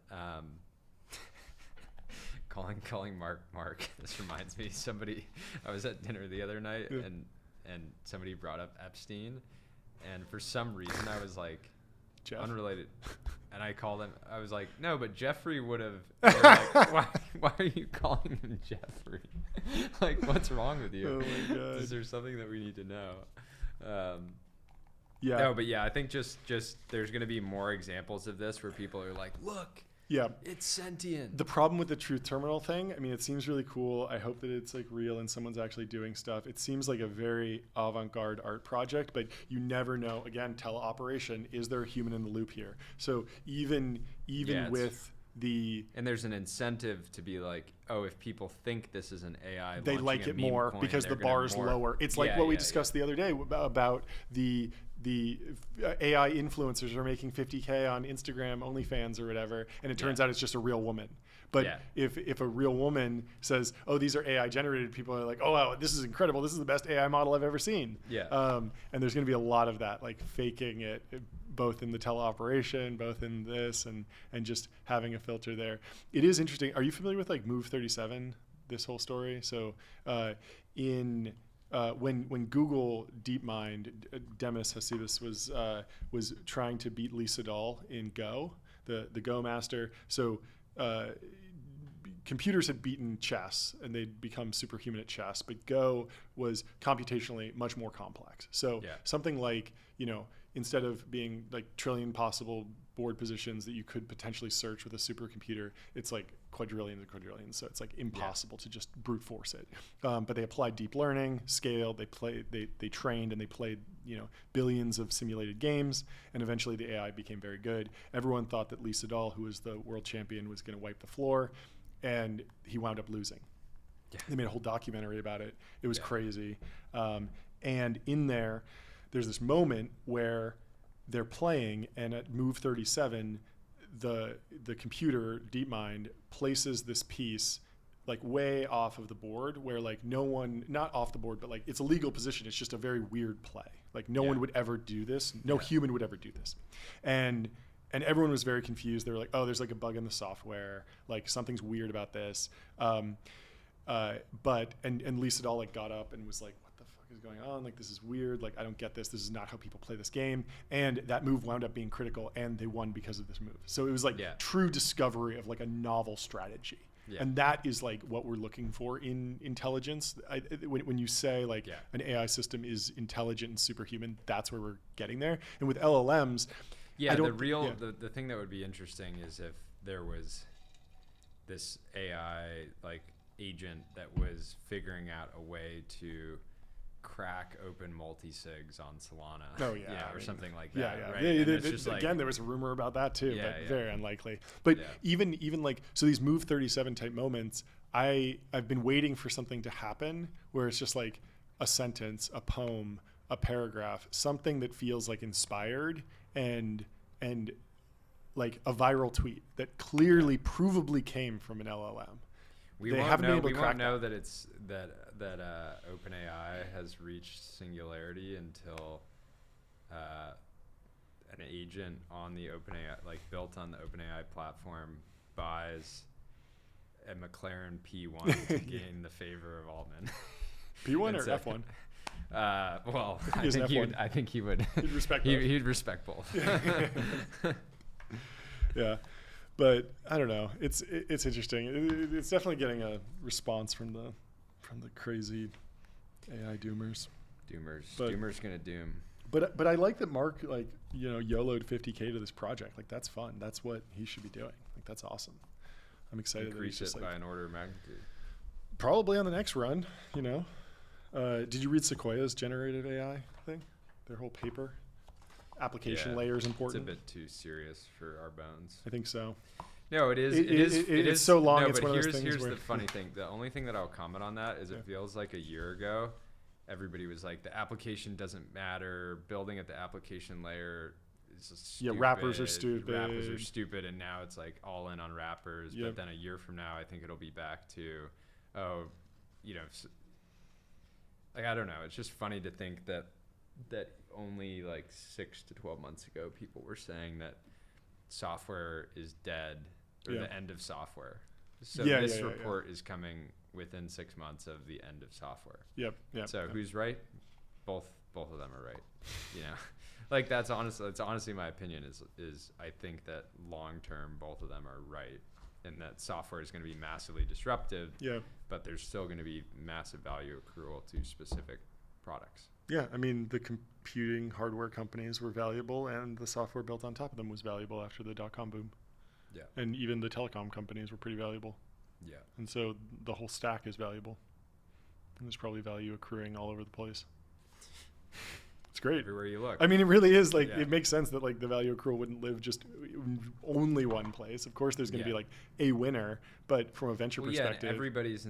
calling Mark. This reminds me, I was at dinner the other night and somebody brought up Epstein, and for some reason I was like, Jeff? Unrelated, and I called him. I was like, no, but Jeffrey would have. Like, why are you calling him Jeffrey? Like, what's wrong with you? Oh my God. Is there something that we need to know? Yeah. No, but yeah, I think just there's going to be more examples of this where people are like, look. Yeah, it's sentient. The problem with the truth terminal thing, I mean, it seems really cool. I hope that it's like real and someone's actually doing stuff. It seems like a very avant-garde art project, but you never know. Again, teleoperation, is there a human in the loop here? So even with the... And there's an incentive to be like, oh, if people think this is an AI, they like it more because the bar is lower. It's like what we discussed the other day about the AI influencers are making $50K on Instagram, OnlyFans or whatever, and it turns out it's just a real woman. But if a real woman says, oh, these are AI generated, people are like, oh, wow, this is incredible. This is the best AI model I've ever seen. Yeah. And there's going to be a lot of that, like faking it, both in the teleoperation, both in this, and just having a filter there. It is interesting. Are you familiar with like Move 37, this whole story? So when Google DeepMind, Demis Hassibis was trying to beat Lee Sedol in Go, the Go master. So computers had beaten chess and they'd become superhuman at chess, but Go was computationally much more complex. So something like, instead of being like trillion possible board positions that you could potentially search with a supercomputer, it's like quadrillions and quadrillions. So it's like impossible to just brute force it. But they applied deep learning, scaled, they trained, and they played, billions of simulated games. And eventually the AI became very good. Everyone thought that Lee Sedol, who was the world champion, was going to wipe the floor, and he wound up losing. Yeah. They made a whole documentary about it. It was crazy. And in there's this moment where they're playing, and at move 37, the computer, DeepMind, places this piece like way off of the board where like no one, not off the board, but like it's a legal position. It's just a very weird play. Like no one would ever do this. No human would ever do this. And everyone was very confused. They were like, oh, there's like a bug in the software. Like something's weird about this. But Lee Sedol like got up and was like, what the fuck is going on? Like, this is weird. Like, I don't get this. This is not how people play this game. And that move wound up being critical, and they won because of this move. So it was like true discovery of like a novel strategy. Yeah. And that is like what we're looking for in intelligence. When you say like an AI system is intelligent and superhuman, that's where we're getting there. And with LLMs, the thing that would be interesting is if there was this AI like agent that was figuring out a way to crack open multi-sigs on Solana. Oh yeah, or something like that. Yeah. Right? Again, there was a rumor about that too, but very unlikely. But even like, so these move 37 type moments, I've been waiting for something to happen where it's just like a sentence, a poem, a paragraph, something that feels like inspired and like a viral tweet that clearly provably came from an LLM. We won't know that it's that OpenAI has reached singularity until an agent on the OpenAI, like built on the OpenAI platform, buys a McLaren P1 to gain the favor of Altman. P1 or F1? Well, I think he would. He'd respect both. He'd respect both. Yeah. But I don't know. It's interesting. It's definitely getting a response from the crazy AI doomers. Doomers gonna doom. But I like that Mark YOLO'd $50K to this project. Like that's fun. That's what he should be doing. Like that's awesome. I'm excited. Increase it by an order of magnitude. Probably on the next run. Did you read Sequoia's generative AI thing? Their whole paper. Application layer is important. It's a bit too serious for our bones. I think so. No, it is. It's so long. No, it's but one of those things here's where the funny thing. The only thing that I'll comment on that is it feels like a year ago, everybody was like, the application doesn't matter. Building at the application layer is stupid. Wrappers are stupid. Wrappers are stupid, and now it's like all in on wrappers. Yep. But then a year from now, I think it'll be back to, oh, you know, like I don't know. It's just funny to think that only like 6 to 12 months ago, people were saying that software is dead. Or the end of software. So this report is coming within 6 months of the end of software. Yep. So who's right? Both of them are right. You know, like that's honestly my opinion is I think that long term both of them are right, and that software is going to be massively disruptive. Yeah. But there's still going to be massive value accrual to specific products. Yeah, I mean the computing hardware companies were valuable, and the software built on top of them was valuable after the .com boom. Yeah. And even the telecom companies were pretty valuable. Yeah. And so the whole stack is valuable. And there's probably value accruing all over the place. It's great. Everywhere you look. I mean, it really is like, it makes sense that like the value accrual wouldn't live just only one place. Of course, there's going to be like a winner, but from a venture perspective. Yeah, everybody's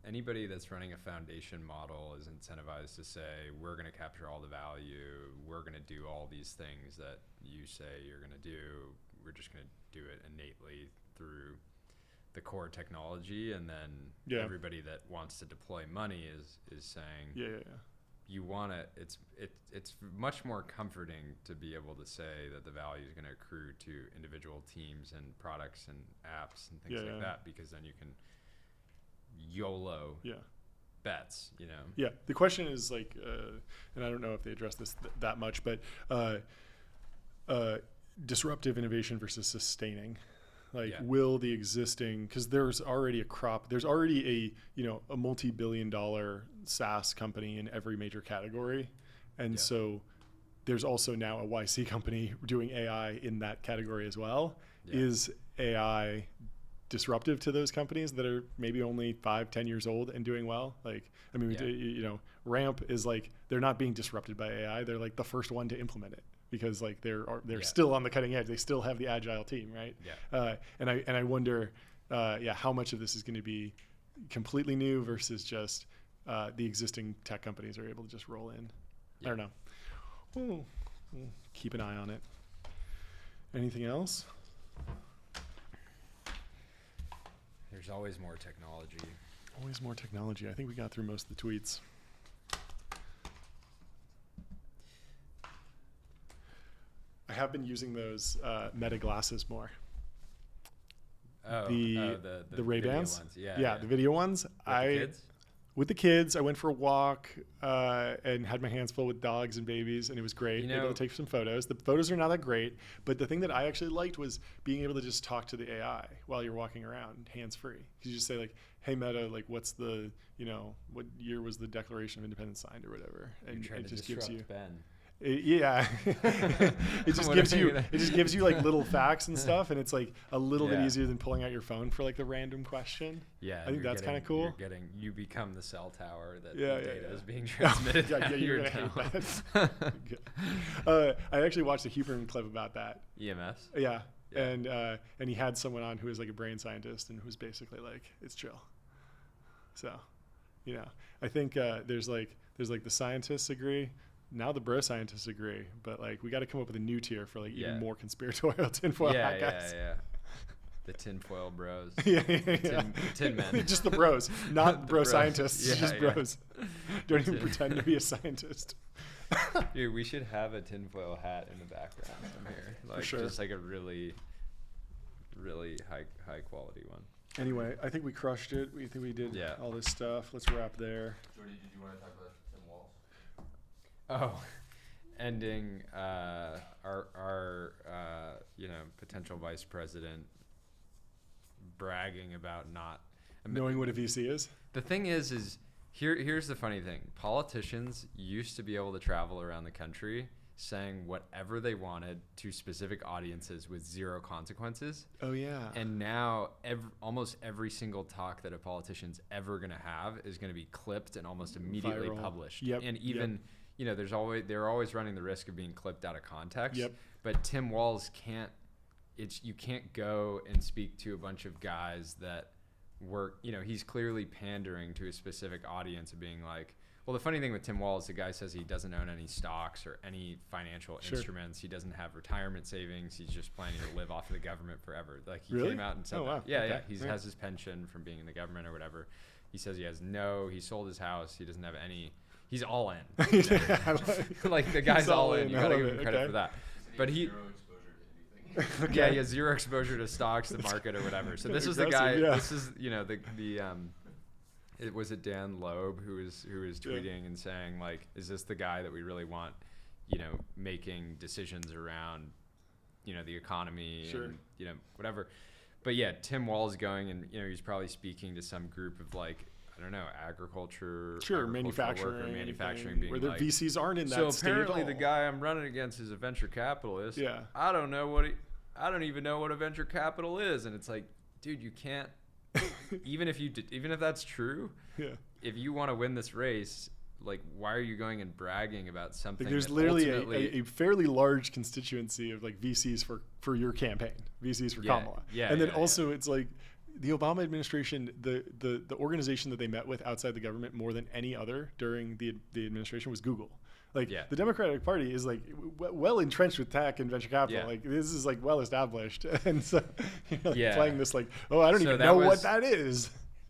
anybody that's running a foundation model is incentivized to say, we're going to capture all the value. We're going to do all these things that you say you're going to do. We're just going to do it innately through the core technology, and then everybody that wants to deploy money is saying, you want it. It's much more comforting to be able to say that the value is going to accrue to individual teams and products and apps and things like that, because then you can YOLO bets, you know. Yeah, the question is like, and I don't know if they address this that much, but disruptive innovation versus sustaining. Like, will the existing, because there's already a multi-billion-dollar SaaS company in every major category, and so there's also now a YC company doing AI in that category as well. Is AI disruptive to those companies that are maybe only 5-10 years old and doing well? Like, I mean, Ramp is like, they're not being disrupted by AI. They're like the first one to implement it, because like they're still on the cutting edge. They still have the agile team, right? And I wonder, how much of this is going to be completely new versus just the existing tech companies are able to just roll in. I don't know. We'll keep an eye on it. Anything else? There's always more technology. Always more technology. I think we got through most of the tweets. I have been using those Meta glasses more. The Ray-Bans. The video ones. With the kids, I went for a walk and had my hands full with dogs and babies, and it was great. Able to take some photos. The photos are not that great, but the thing that I actually liked was being able to just talk to the AI while you're walking around, hands-free. Because you just say like, "Hey Meta, like, what's the, what year was the Declaration of Independence signed or whatever?" And it just gives you. Ben. It just gives you like little facts and stuff, and it's like a little bit easier than pulling out your phone for like the random question. I think that's kind of cool. You become the cell tower that the data is being transmitted. You're gonna hate that. I actually watched a Huberman clip about that. EMS. And he had someone on who was like a brain scientist and who was basically like, it's chill. So, I think there's like the scientists agree. Now the bro scientists agree, but like we got to come up with a new tier for like even more conspiratorial tinfoil hat guys. The tinfoil bros. Tin men. Just the bros, not bro scientists. Just bros. Don't even pretend to be a scientist. Dude, we should have a tinfoil hat in the background somewhere. Like, for sure. Just like a really, really high quality one. Anyway, I think we crushed it. We think we did all this stuff. Let's wrap there. Jordy, did you want to talk about Tim Walz? Oh, ending our potential vice president bragging about not knowing what a VC is. The thing is here's the funny thing. Politicians used to be able to travel around the country saying whatever they wanted to specific audiences with zero consequences. Oh yeah. And now almost every single talk that a politician's ever going to have is going to be clipped and almost immediately published. And even they're always running the risk of being clipped out of context. But Tim Walz can't you can't go and speak to a bunch of guys that work, he's clearly pandering to a specific audience of being like, well, the funny thing with Tim Walz, the guy says he doesn't own any stocks or any financial instruments. He doesn't have retirement savings. He's just planning to live off of the government forever. Like he came out and said, wow. Yeah, okay. He has his pension from being in the government or whatever. He says he sold his house. He doesn't have any, he's all in. Like the guy's all in. You got to give him credit for that. But he has zero exposure to stocks, the market or whatever. So this is the guy, this is, it was Dan Loeb who was tweeting and saying like, is this the guy that we really want, making decisions around, the economy and, whatever. But yeah, Tim Walz going and, he's probably speaking to some group of like, I don't know, agriculture, manufacturing being where the like, VCs aren't in that so state apparently at all. the guy I'm running against is a venture capitalist. Yeah. I don't even know what a venture capital is. And it's like, dude, you can't, even if that's true, if you want to win this race, like, why are you going and bragging about something? Like, there's literally a fairly large constituency of like VCs for your campaign, VCs for Kamala. And then also it's like the Obama administration, the organization that they met with outside the government more than any other during the administration was Google. Like the Democratic Party is like well entrenched with tech and venture capital. Like this is like well established, and so playing this like, oh, I don't even know what that is.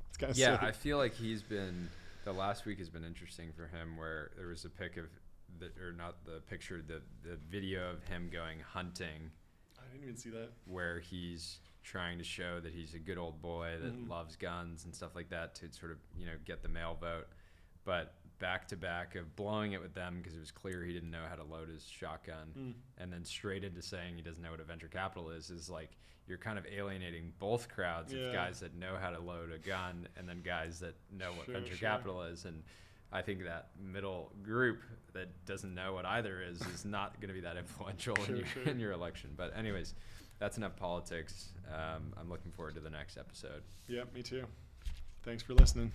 It's kind of silly. I feel like the last week has been interesting for him, where there was a pic of the video of him going hunting. I didn't even see that. Where he's trying to show that he's a good old boy that loves guns and stuff like that to sort of get the male vote, but back to back of blowing it with them because it was clear he didn't know how to load his shotgun, and then straight into saying he doesn't know what a venture capital is like you're kind of alienating both crowds of guys that know how to load a gun and then guys that know what venture capital is. And I think that middle group that doesn't know what either is not going to be that influential in your election. But anyways, that's enough politics. I'm looking forward to the next episode. Yeah, me too. Thanks for listening.